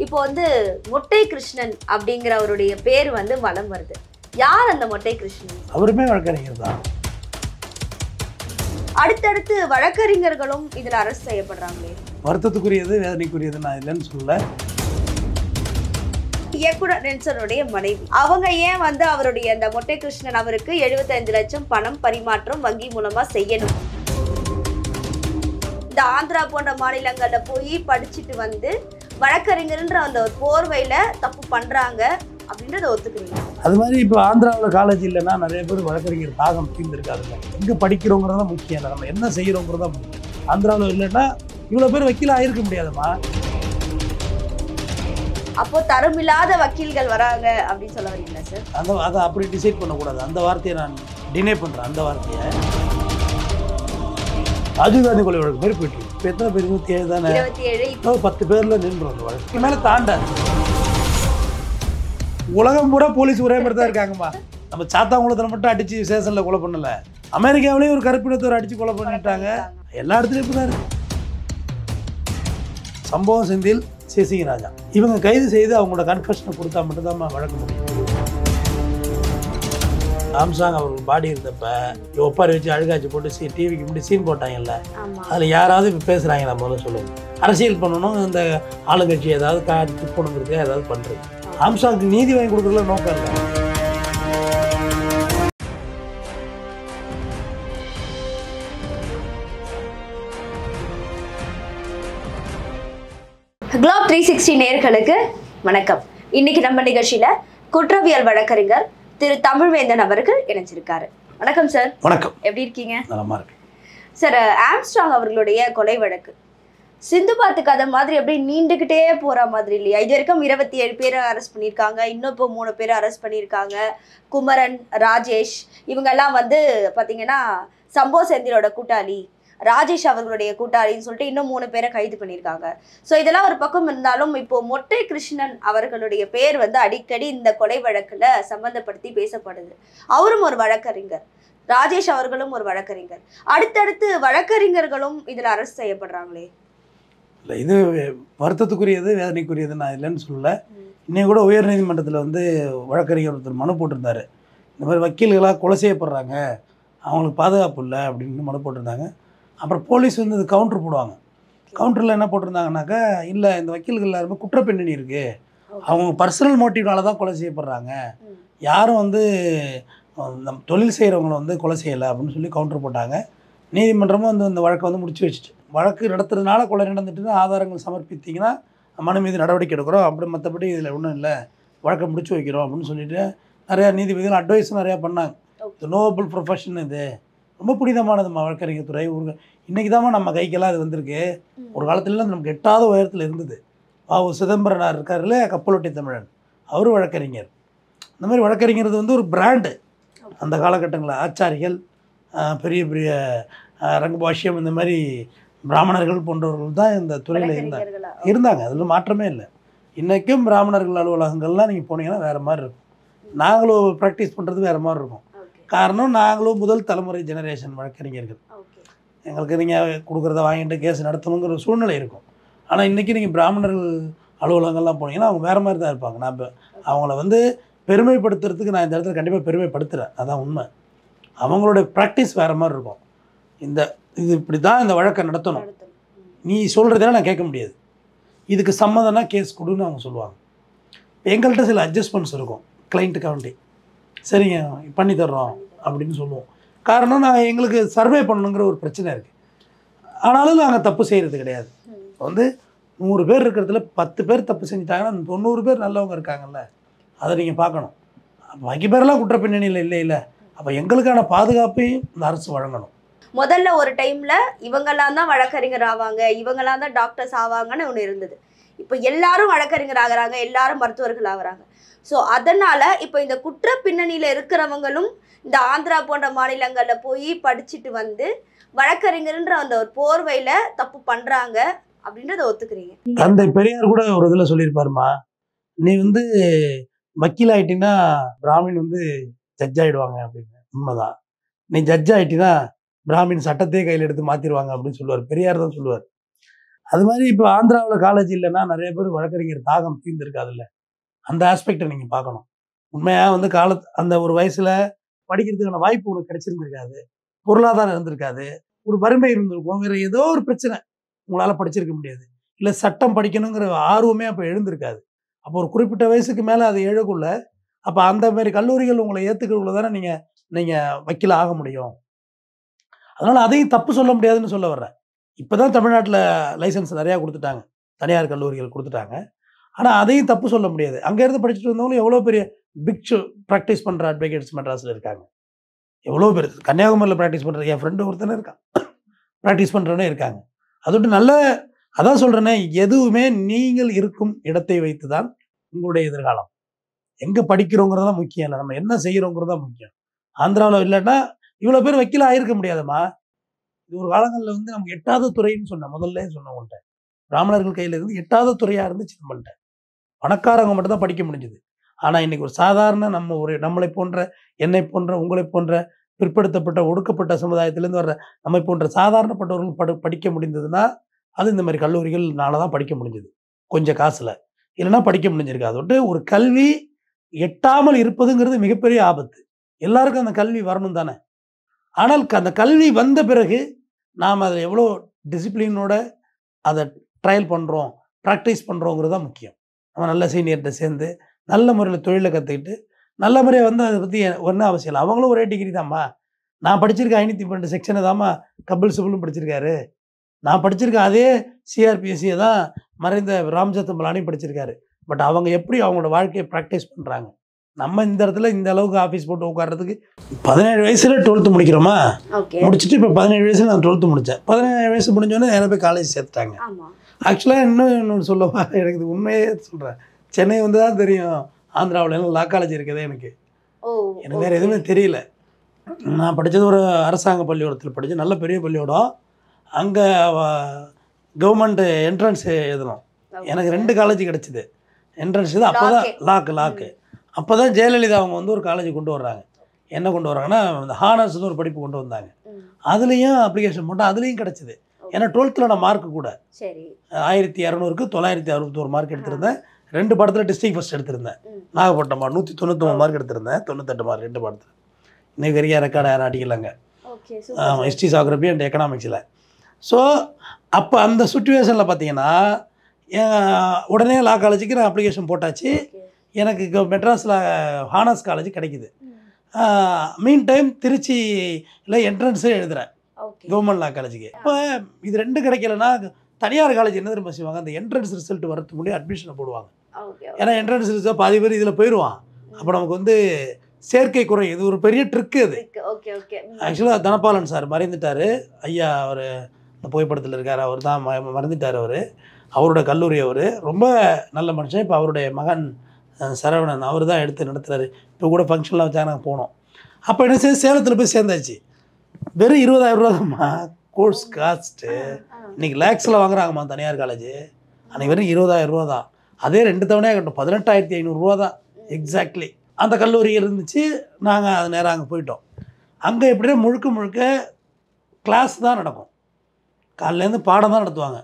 இப்போ வந்து மொட்டை கிருஷ்ணன் அப்படிங்கிறவருடைய பேர் வந்து வலம் வருது. யார் அந்த மொட்டை கிருஷ்ணன்? அவருமே வழக்கறிஞர் தான். அடுத்தடுத்து வழக்கறிஞர்களும் இதுல அரெஸ்ட் செய்யப்படுறாங்களே. வருத்தத்துக்குரியது, வேதனைக்குரியது. நான் இல்லைன்னு சொல்ல. இயக்குனர் நெல்சனுடைய மனைவி அவங்க ஏன் வந்து அவருடைய அந்த மொட்டை கிருஷ்ணன் அவருக்கு 75 லட்சம் பணம் பரிமாற்றம் வங்கி மூலமா செய்யணும்? இந்த ஆந்திரா போன்ற மாநிலங்கள்ல போய் படிச்சுட்டு வந்து வழக்கறிஞர்ன்ற அந்த ஒரு போர்வையில தப்பு பண்றாங்க அப்படின்றத ஒத்துக்கிறீங்க? அது மாதிரி இப்போ ஆந்திராவில் காலேஜ் இல்லைன்னா நிறைய பேர் வழக்கறிஞர் தாகம் தீர்ந்துருக்காதுல்ல. எங்கே படிக்கிறோங்கிறதா முக்கியம் இல்லை, நம்ம என்ன செய்கிறோங்கிறதா முக்கியம். ஆந்திராவில் இல்லைன்னா இவ்வளோ பேர் வக்கீல் ஆகிருக்க முடியாதுமா. அப்போ தரமில்லாத வக்கீல்கள் வராங்க அப்படின்னு சொல்ல வரீங்களா சார்? அதை அப்படி டிசைட் பண்ணக்கூடாது. அந்த வார்த்தையை நான் டினை பண்ணுறேன். அந்த வார்த்தையை ராஜீவ்காந்தி கொலை வழக்கு பேர் போயிட்டு இப்போ எத்தனை பேர்? 27 தானே? 27. இப்போ 10 பேரில் நின்று அந்த வழக்கு மேலே தாண்டாது. உலகம் பூரா போலீஸ் ஒரே மாதிரி தான் இருக்காங்கம்மா. நம்ம சாத்தாங்குளத்தில் மட்டும் அடித்து ஸ்டேஷனில் கொலை பண்ணலை. அமெரிக்காவிலேயும் ஒரு கருப்பினத்தோர் அடித்து கொலை பண்ணிட்டாங்க. எல்லா இடத்துலையும் இப்போ தான் இருக்கு. சம்பவம் செந்தில், சிசிங்க ராஜா இவங்க கைது செய்து அவங்களோட கன்ஃபெஷனை கொடுத்தா மட்டும்தான் வழக்கு முடியும். ஆம்சாங் அவருக்கு பாடி இருந்தப்ப ஒப்பாரி வச்சு அழுகாச்சு போட்டு டிவிக்கு முன்னாடி சீன் போட்டாங்கல்ல, அதில் யாராவது இப்போ பேசுகிறாங்க முதல்ல சொல்லுங்க. அரசியல் பண்ணணும், இந்த ஆளுங்கட்சி ஏதாவது காத்து போகணுங்கிறது ஏதாவது பண்ணுறது. ஆம்சாங்க்கு நீதி வாங்கி கொடுக்குறதுல நோக்கம் இல்லை. குளோப் 360 நேயர்களுக்கு வணக்கம். இன்னைக்கு நம்ம நிகழ்ச்சியில குற்றவியல் வழக்கறிஞர் திரு தமிழ்வேந்தன் அவர்கள் இணைஞ்சிருக்காரு. வணக்கம் சார். வணக்கம். எப்படி இருக்கீங்க? நலமா இருக்கு சார். ஆம்ஸ்ட்ராங் அவர்களுடைய கொலை வழக்கு சிந்து பாத்து கதை மாதிரி அப்படியே நீண்டுகிட்டே போற மாதிரி இல்லையா? இது வரைக்கும் 27 பேரை அரெஸ்ட் பண்ணியிருக்காங்க. இன்னும் இப்போ 3 பேரை அரெஸ்ட் பண்ணியிருக்காங்க. குமரன், ராஜேஷ் இவங்க எல்லாம் வந்து பாத்தீங்கன்னா சம்போ செந்திலோட கூட்டாளி, ராஜேஷ் அவர்களுடைய கூட்டாளின்னு சொல்லிட்டு இன்னும் 3 பேரை கைது பண்ணியிருக்காங்க. ஸோ இதெல்லாம் ஒரு பக்கம் இருந்தாலும் இப்போ மொட்டை கிருஷ்ணன் அவர்களுடைய பேர் வந்து அடிக்கடி இந்த கொலை வழக்குல சம்பந்தப்படுத்தி பேசப்படுது. அவரும் ஒரு வழக்கறிஞர், ராஜேஷ் அவர்களும் ஒரு வழக்கறிஞர். அடுத்தடுத்து வழக்கறிஞர்களும் இதுல அரெஸ்ட் செய்யப்படுறாங்களே. இல்லை, இது வருத்தத்துக்குரியது, வேதனைக்குரியது. நான் இல்லைன்னு சொல்லல. இன்னைக்கு கூட உயர்நீதிமன்றத்தில் வந்து வழக்கறிஞர் ஒருத்தர் மனு போட்டிருந்தாரு. இந்த மாதிரி வக்கீல்களாக கொலை செய்யப்படுறாங்க, அவங்களுக்கு பாதுகாப்பு இல்லை அப்படின்னு மனு போட்டிருந்தாங்க. அப்புறம் போலீஸ் வந்து இது கவுண்டர் போடுவாங்க. கவுண்டரில் என்ன போட்டிருந்தாங்கனாக்கா, இல்லை இந்த வக்கீல்கள் எல்லாருமே குற்றப்பின்னணி இருக்குது, அவங்க பர்சனல் மோட்டிவ்னால தான் கொலை செய்யப்படுறாங்க, யாரும் வந்து நம் தொழில் செய்கிறவங்களை வந்து கொலை செய்யலை அப்படின்னு சொல்லி கவுண்டர் போட்டாங்க. நீதிமன்றமும் வந்து இந்த வழக்கை வந்து முடிச்சு வச்சுட்டு, வழக்கு நடத்துறதுனால கொலை நடந்துட்டுன்னு ஆதாரங்கள் சமர்ப்பித்தீங்கன்னா மனு மீது நடவடிக்கை எடுக்கிறோம், அப்படி மற்றபடி இதில் ஒன்றும் இல்லை, வழக்கை முடிச்சு வைக்கிறோம் அப்படின்னு சொல்லிட்டு நிறையா நீதிபதிகள் அட்வைஸும் நிறையா பண்ணாங்க. இது நோபல் ப்ரொஃபஷன், இது ரொம்ப புனிதமானது வழக்கறிஞர் துறை. இன்றைக்கி தான் நம்ம கைக்கெல்லாம் அது வந்திருக்கு. ஒரு காலத்துலலாம் நமக்கு எட்டாத உயரத்தில் இருந்தது. சிதம்பரனார் இருக்காருல்ல, கப்பலொட்டி தமிழன், அவரும் வழக்கறிஞர். இந்த மாதிரி வழக்கறிஞர் வந்து ஒரு பிராண்டு. அந்த காலகட்டங்களில் ஆச்சாரிகள், பெரிய பெரிய ரங்கபாஷ்யம், இந்த மாதிரி பிராமணர்கள் போன்றவர்கள் தான் இந்த துறையில் இருந்தாங்க. அதில் மாற்றமே இல்லை. இன்றைக்கும் பிராமணர்கள் அலுவலகங்கள்லாம் நீங்கள் போனீங்கன்னா வேறு மாதிரி இருக்கும். நாங்களும் ப்ராக்டிஸ் பண்ணுறது வேறு மாதிரி இருக்கும். காரணம், நாங்களும் முதல் தலைமுறை ஜெனரேஷன் வழக்கறிஞர்கள். எங்களுக்கு நீங்கள் கொடுக்குறத வாங்கிட்டு கேஸ் நடத்தணுங்கிற ஒரு சூழ்நிலை இருக்கும். ஆனால் இன்றைக்கி நீங்கள் பிராமணர்கள் அலுவலகங்கள்லாம் போனீங்கன்னா அவங்க வேறு மாதிரி தான் இருப்பாங்க. நான் அவங்கள வந்து பெருமைப்படுத்துறதுக்கு நான் இந்த இடத்துல கண்டிப்பாக பெருமைப்படுத்துகிறேன், அதான் உண்மை. அவங்களுடைய ப்ராக்டிஸ் வேறு மாதிரி இருக்கும். இது இப்படி தான் இந்த வழக்கை நடத்தணும், நீ சொல்கிறதெல்லாம் நான் கேட்க முடியாது, இதுக்கு சம்மதம்னா கேஸ் கொடுன்னு அவங்க சொல்லுவாங்க. எங்கள்கிட்ட சில அட்ஜஸ்ட்மெண்ட்ஸ் இருக்கும், கிளைண்ட்டுக்கு வேண்டி சரிங்க பண்ணி தர்றோம் அப்படின்னு சொல்லுவோம். காரணம், நாங்கள் எங்களுக்கு சர்வே பண்ணணுங்கிற ஒரு பிரச்சனை இருக்குது. ஆனாலும் நாங்கள் தப்பு செய்கிறது கிடையாது. வந்து 100 பேர் இருக்கிறதுல 10 பேர் தப்பு செஞ்சுட்டாங்கன்னா 90 பேர் நல்லவங்க இருக்காங்கல்ல, அதை நீங்கள் பார்க்கணும். பாக்கி பேரெல்லாம் குற்ற பின்னணியில் இல்லை. அப்போ எங்களுக்கான பாதுகாப்பையும் இந்த அரசு வழங்கணும். முதல்ல ஒரு டைம்ல இவங்கெல்லாம் தான் வழக்கறிஞர் ஆவாங்க, இவங்கெல்லாம் தான் டாக்டர்ஸ் ஆவாங்கன்னு ஒன்று இருந்தது. இப்போ எல்லாரும் வழக்கறிஞர் ஆகுறாங்க, எல்லாரும் மருத்துவர்கள் ஆகுறாங்க. ஸோ அதனால இப்போ இந்த குற்ற பின்னணியில இருக்கிறவங்களும் இந்த ஆந்திரா போன்ற மாநிலங்கள்ல போய் படிச்சுட்டு வந்து வழக்கறிஞர்ன்ற அந்த ஒரு போர்வையில தப்பு பண்றாங்க அப்படின்றத ஒத்துக்கிறீங்க? தந்தை பெரியார் கூட ஒரு இதில் சொல்லியிருப்பாருமா, நீ வந்து வக்கீல் ஆகிட்டீங்கன்னா பிராமின் வந்து ஜட்ஜ் ஆகிடுவாங்க அப்படின்னு. உண்மைதான். நீ ஜட்ஜ் ஆகிட்டீங்கன்னா பிராமின் சட்டத்தையே கையில் எடுத்து மாற்றிடுவாங்க அப்படின்னு சொல்லுவார். பெரியார் தான் சொல்லுவார். அது மாதிரி இப்போ ஆந்திராவில் காலேஜ் இல்லைன்னா நிறைய பேர் வழக்கறிஞர் தாகம் தீர்ந்துருக்காதுல்ல. அந்த ஆஸ்பெக்டை நீங்கள் பார்க்கணும். உண்மையாக வந்து அந்த ஒரு வயசில் படிக்கிறதுக்கான வாய்ப்பு உனக்கு கிடைச்சிருந்துருக்காது, பொருளாதாரம் இருந்திருக்காது, ஒரு வறுமை இருந்திருக்கும், வேறு ஏதோ ஒரு பிரச்சனை உங்களால் படிச்சிருக்க முடியாது, இல்லை சட்டம் படிக்கணுங்கிற ஆர்வமே அப்போ எழுந்திருக்காது. அப்போ ஒரு குறிப்பிட்ட வயசுக்கு மேலே அது எழக்குள்ள அப்போ அந்த மாதிரி கல்லூரிகள் உங்களை ஏற்றுக்கக்குள்ள தானே நீங்கள் வக்கீல் ஆக முடியும். அதனால் அதையும் தப்பு சொல்ல முடியாதுன்னு சொல்ல வர்றேன். இப்போ தான் தமிழ்நாட்டில் லைசன்ஸ் நிறையா கொடுத்துட்டாங்க, தனியார் கல்லூரிகள் கொடுத்துட்டாங்க. ஆனால் அதையும் தப்பு சொல்ல முடியாது. அங்கேருந்து படிச்சுட்டு வந்தவங்களும் எவ்வளோ பெரிய பிக்ஷு ப்ராக்டிஸ் பண்ணுற அட்வொகேட்ஸ் மெட்ராஸில் இருக்காங்க. எவ்வளோ பேர் கன்னியாகுமரியில் ப்ராக்டிஸ் பண்ணுற என் ஃப்ரெண்டு ஒருத்தனே இருக்கான், ப்ராக்டிஸ் பண்ணுறவனே இருக்காங்க. அதோட நல்ல அதான் சொல்கிறேனே, எதுவுமே நீங்கள் இருக்கும் இடத்தை வைத்து தான் உங்களுடைய எதிர்காலம். எங்கே படிக்கிறோங்கிறது தான் முக்கியம் இல்லை, நம்ம என்ன செய்கிறோங்கிறது தான் முக்கியம். ஆந்திராவில் இல்லைன்னா இவ்வளோ பேர் வக்கீலாக ஆயிருக்க முடியாதுமா. இது ஒரு காலங்களில் வந்து நமக்கு எட்டாத துறைன்னு சொன்னேன், முதல்ல சொன்ன உங்கள்கிட்ட. பிராமணர்கள் கையில் இருந்து எட்டாத துறையாக இருந்துச்சு நம்மள்கிட்ட. பணக்காரங்க மட்டும் தான் படிக்க முடிஞ்சுது. ஆனால் இன்றைக்கி ஒரு சாதாரண நம்மளை போன்ற, என்னை போன்ற, உங்களை போன்ற பிற்படுத்தப்பட்ட ஒடுக்கப்பட்ட சமுதாயத்திலேருந்து வர்ற நம்மை போன்ற சாதாரணப்பட்டவர்கள் படிக்க முடிந்ததுன்னா அது இந்த மாதிரி கல்லூரிகள்னால தான் படிக்க முடிஞ்சது, கொஞ்சம் காசில். இல்லைன்னா படிக்க முடிஞ்சிருக்கு. அதோட்டு ஒரு கல்வி எட்டாமல் இருப்பதுங்கிறது மிகப்பெரிய ஆபத்து. எல்லாருக்கும் அந்த கல்வி வரணும் தானே. ஆனால் அந்த கல்வி வந்த பிறகு நாம் அதை எவ்வளோ டிசிப்ளினோட அதை ட்ரையல் பண்ணுறோம், ப்ராக்டிஸ் பண்ணுறோங்கிறது தான் முக்கியம். நம்ம நல்ல சீனியர்கிட்ட சேர்ந்து நல்ல முறையில் தொழிலை கற்றுக்கிட்டு நல்ல முறையாக வந்து அதை பற்றி ஒன்றும் அவசியம் இல்லை. அவங்களும் ஒரே டிகிரி தான்மா. நான் படிச்சிருக்க 512 செக்ஷனை தான்மா கபில் சிபலும் படிச்சிருக்காரு. நான் படிச்சிருக்க அதே சிஆர்பிஎஸ்சியை தான் மறைந்த ராம்ஜெத்மலானியும் படிச்சிருக்காரு. பட் அவங்க எப்படி அவங்களோட வாழ்க்கையை ப்ராக்டிஸ் பண்ணுறாங்க. நம்ம இந்த இடத்துல இந்த அளவுக்கு ஆஃபீஸ் போட்டு உட்கார்றதுக்கு 17 வயசில் 12th முடிக்கிறோமா, முடிச்சுட்டு இப்போ 17 வயசில் நான் 12th முடித்தேன். 17 வயசு முடிஞ்சோன்னே என்னை போய் காலேஜ் சேர்த்துட்டாங்க. ஆக்சுவலாக இன்னொன்று சொல்லவா, எனக்கு இது உண்மையே சொல்கிறேன். சென்னை வந்து தான் தெரியும், ஆந்திராவில் லா காலேஜ் இருக்குதே எனக்கு வேறு எதுவுமே தெரியல. நான் படித்தது ஒரு அரசாங்க பள்ளிக்கூடத்தில் படித்தேன், நல்ல பெரிய பள்ளிக்கூடம். அங்கே கவர்மெண்ட் என்ட்ரன்ஸ் எழுதணும். எனக்கு 2 காலேஜ் கிடச்சிது என்ட்ரன்ஸ். இது அப்போ தான் லாக்கு அப்போ தான் ஜெயலலிதா அவங்க வந்து ஒரு காலேஜ் கொண்டு வர்றாங்க. என்ன கொண்டு வர்றாங்கன்னா, இந்த ஹானர்ஸ்னு ஒரு படிப்பு கொண்டு வந்தாங்க. அதுலேயும் அப்ளிகேஷன் போட்டால் அதுலேயும் கிடச்சிது. ஏன்னா 12th நான் மார்க்கு கூட 1200க்கு 961 மார்க் எடுத்திருந்தேன். 2 பாடத்தில் டிஸ்ட்ரிக்ட் ஃபஸ்ட் எடுத்திருந்தேன். நாகப்பட்டினம் 199 மார்க் எடுத்திருந்தேன், 98 மார்க் 2 பாடத்தில். இன்னைக்கு வரைக்கும் ரெக்கார்டு யாரும் அடிக்கலாங்க. ஆமாம், ஹிஸ்ட்ரி, ஜியோகிராஃபி அண்ட் எக்கனாமிக்ஸில். ஸோ அப்போ அந்த சுச்சுவேஷனில் பார்த்தீங்கன்னா உடனே லா காலேஜுக்கு நான் அப்ளிகேஷன் போட்டாச்சு. எனக்கு மெட்ராஸில் ஹானர்ஸ் காலேஜ் கிடைக்குது. மீன் டைம் திருச்சியில் என்ட்ரன்ஸே எழுதுகிறேன் கவர்மெண்ட் லா காலேஜுக்கு. இப்போ இது 2 கிடைக்கலன்னா தனியார் காலேஜ் என்ன தெரியுமா செய்வாங்க, அந்த என்ட்ரன்ஸ் ரிசல்ட் வரதுக்கு முன்னாடி அட்மிஷனை போடுவாங்க. ஏன்னா என்ட்ரன்ஸ் ரிசல்ட் பாதி பேர் இதில் போயிடுவான். அப்போ நமக்கு வந்து சேர்க்கை குறை. இது ஒரு பெரிய ட்ரிக்கு. அது ஆக்சுவலாக தனபாலன் சார் மறைந்துட்டார் ஐயா, அவர் இந்த புகைப்படத்தில் இருக்கார், அவர் தான் மறந்துட்டார். அவரோட கல்லூரி ரொம்ப நல்ல மனுஷன். இப்போ அவருடைய மகன் சரவணன் அவர் தான் எடுத்து நடத்துகிறாரு. இப்போ கூட ஃபங்க்ஷன்லாம் வச்சா நாங்கள் போனோம். அப்போ என்ன செய்ய, சேலத்தில் போய் சேர்ந்தாச்சு. வெறும் 20,000 ரூபா தான்மா கோர்ஸ் காஸ்ட்டு. இன்றைக்கி லேக்ஸில் வாங்குறாங்கம்மா தனியார் காலேஜ். அன்றைக்கி வெறும் 20,000 ரூபா தான். அதே 2 தவணையாக கட்டும் 18,500 ரூபா தான் எக்ஸாக்ட்லி. அந்த கல்லூரி இருந்துச்சு. நாங்கள் அது நேராக அங்கே போயிட்டோம். அங்கே எப்படின்னா முழுக்க கிளாஸ் தான் நடக்கும். காலையிலேருந்து பாடம் தான் நடத்துவாங்க.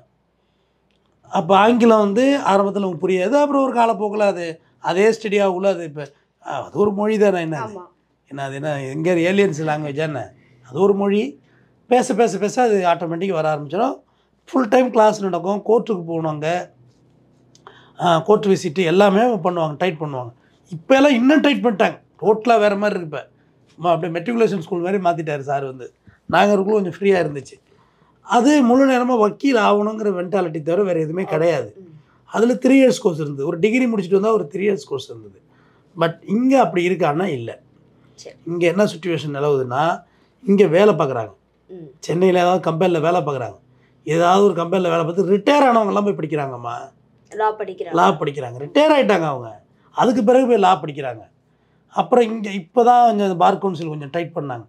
அப்போ ஆங்கிலம் வந்து ஆரம்பத்தில் உங்களுக்கு புரியாது. அப்புறம் ஒரு காலப்போக்கில் அதே ஸ்டடியாகுள்ள இப்போ அது ஒரு மொழி தானே. என்ன அது என்ன எங்கே ஏலியன்ஸ் லாங்குவேஜ் என்ன, அது ஒரு மொழி. பேச அது ஆட்டோமேட்டிக்காக வர ஆரம்பிச்சிடும். ஃபுல் டைம் கிளாஸ் நடக்கும். கோர்ட்டுக்கு போகணுங்க, கோர்ட் விசிட்டு எல்லாமே பண்ணுவாங்க, டைட் பண்ணுவாங்க. இப்போ எல்லாம் இன்னும் டைட் பண்ணிட்டாங்க, டோட்டலாக வேறு மாதிரி இருக்கு. இப்போ அப்படியே மெட்ரிகுலேஷன் ஸ்கூல் மாதிரி மாற்றிட்டார் சார். நாங்கள் இருக்குள்ள கொஞ்சம் ஃப்ரீயாக இருந்துச்சு. அது முழு நேரமாக வக்கீல் ஆகணுங்கிற மென்டாலிட்டி தவிர வேறு எதுவுமே கிடையாது. அதில் 3 years கோர்ஸ் இருந்தது. ஒரு டிகிரி முடிச்சுட்டு வந்தால் ஒரு 3 years கோர்ஸ் இருந்தது. பட் இங்கே அப்படி இருக்கான்னா இல்லை. இங்கே என்ன சுச்சுவேஷன் நிலவுதுன்னா, இங்கே வேலை பார்க்குறாங்க. சென்னையில் ஏதாவது கம்பெனியில் வேலை பார்க்குறாங்க. ஏதாவது ஒரு கம்பெனியில் வேலை பார்த்து ரிட்டையர் ஆனவங்கெல்லாம் போய் படிக்கிறாங்கம்மா, லா படிக்கிறாங்க. ரிட்டையர் ஆகிட்டாங்க அவங்க, அதுக்கு பிறகு போய் லா படிக்கிறாங்க. அப்புறம் இங்கே இப்போ தான் கொஞ்சம் பார் கவுன்சில் கொஞ்சம் டைட் பண்ணாங்க.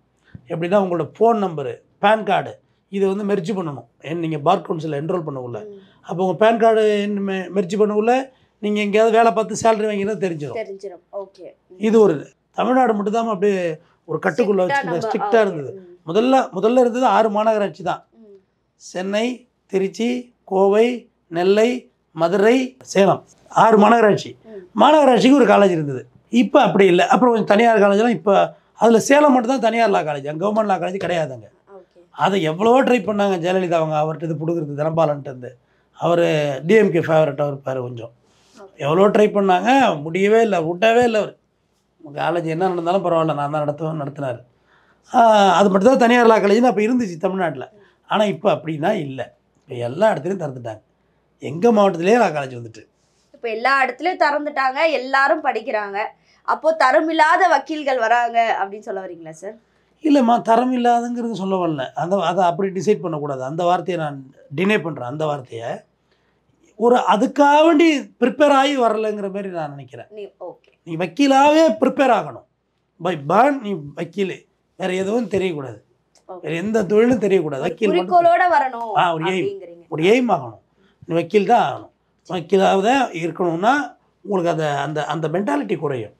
எப்படின்னா உங்களோட ஃபோன் நம்பரு, பேன் கார்டு இதை வந்து மெர்ஜ் பண்ணணும். நீங்கள் பார் கவுன்சிலில் என்ரோல் பண்ணக்குள்ள. அப்போ உங்கள் பேன் கார்டு மெர்ஜ் பண்ணக்குள்ள நீங்கள் எங்கேயாவது வேலை பார்த்து சேலரி வாங்கினா தெரிஞ்சிடும். இது ஒரு தமிழ்நாடு மட்டும்தான் அப்படியே ஒரு கட்டுக்குள்ளே வச்சு ஸ்ட்ரிக்டாக இருந்தது. முதல்ல இருந்தது 6 மாநகராட்சி தான். சென்னை, திருச்சி, கோவை, நெல்லை, மதுரை, சேலம் 6 மாநகராட்சி. மாநகராட்சிக்கு ஒரு காலேஜ் இருந்தது. இப்போ அப்படி இல்லை. அப்புறம் கொஞ்சம் தனியார் காலேஜெலாம் இப்போ அதில் சேலம் மட்டும் தான் தனியார் லா காலேஜ், அங்கே கவர்மெண்ட் லா காலேஜ் கிடையாதுங்க. அதை எவ்வளவோ ட்ரை பண்ணாங்க ஜெயலலிதா அவங்க, அவர்கிட்ட இது பிடுங்கிறது தனபாலன்ட்டு. அவர் டிஎம்கே ஃபேவரட்டாக இருப்பார் கொஞ்சம். எவ்வளோ ட்ரை பண்ணாங்க, முடியவே இல்லை, விட்டவே இல்லை. அவர் காலேஜ் என்ன நடந்தாலும் பரவாயில்ல, நான் தான் நடத்தினார். அது மட்டும் தான் தனியார் லா காலேஜ்னு அப்போ இருந்துச்சு தமிழ்நாட்டில். ஆனால் இப்போ அப்படின்னா இல்லை. இப்போ எல்லா இடத்துலையும் திறந்துட்டாங்க. எங்கள் மாவட்டத்திலே லா காலேஜ் வந்துட்டு இப்போ எல்லா இடத்துலையும் திறந்துட்டாங்க, எல்லாரும் படிக்கிறாங்க. அப்போது தரமில்லாத வக்கீல்கள் வராங்க அப்படின்னு சொல்ல வரீங்களா சார்? இல்லைம்மா, தரம் இல்லாதங்கிறது சொல்ல வரல. அதை அப்படி டிசைட் பண்ணக்கூடாது. அந்த வார்த்தையை நான் டினை பண்ணுறேன். அந்த வார்த்தையை ஒரு அதுக்காக வேண்டி ப்ரிப்பேர் ஆகி வரலைங்கிற மாதிரி நான் நினைக்கிறேன். நீ வக்கீலாகவே ப்ரிப்பேர் ஆகணும். பை பர்ன் நீ வக்கீல், வேறு எதுவும் தெரியக்கூடாது, வேறு எந்த தொழிலும் தெரியக்கூடாது. வக்கீல் குறிக்கோளோட வரணும். ஒரு எய்ம் ஆகணும். நீ வக்கீல் தான் ஆகணும். வக்கீலாக தான் இருக்கணும்னா உங்களுக்கு அந்த அந்த மென்டாலிட்டி குறையும்.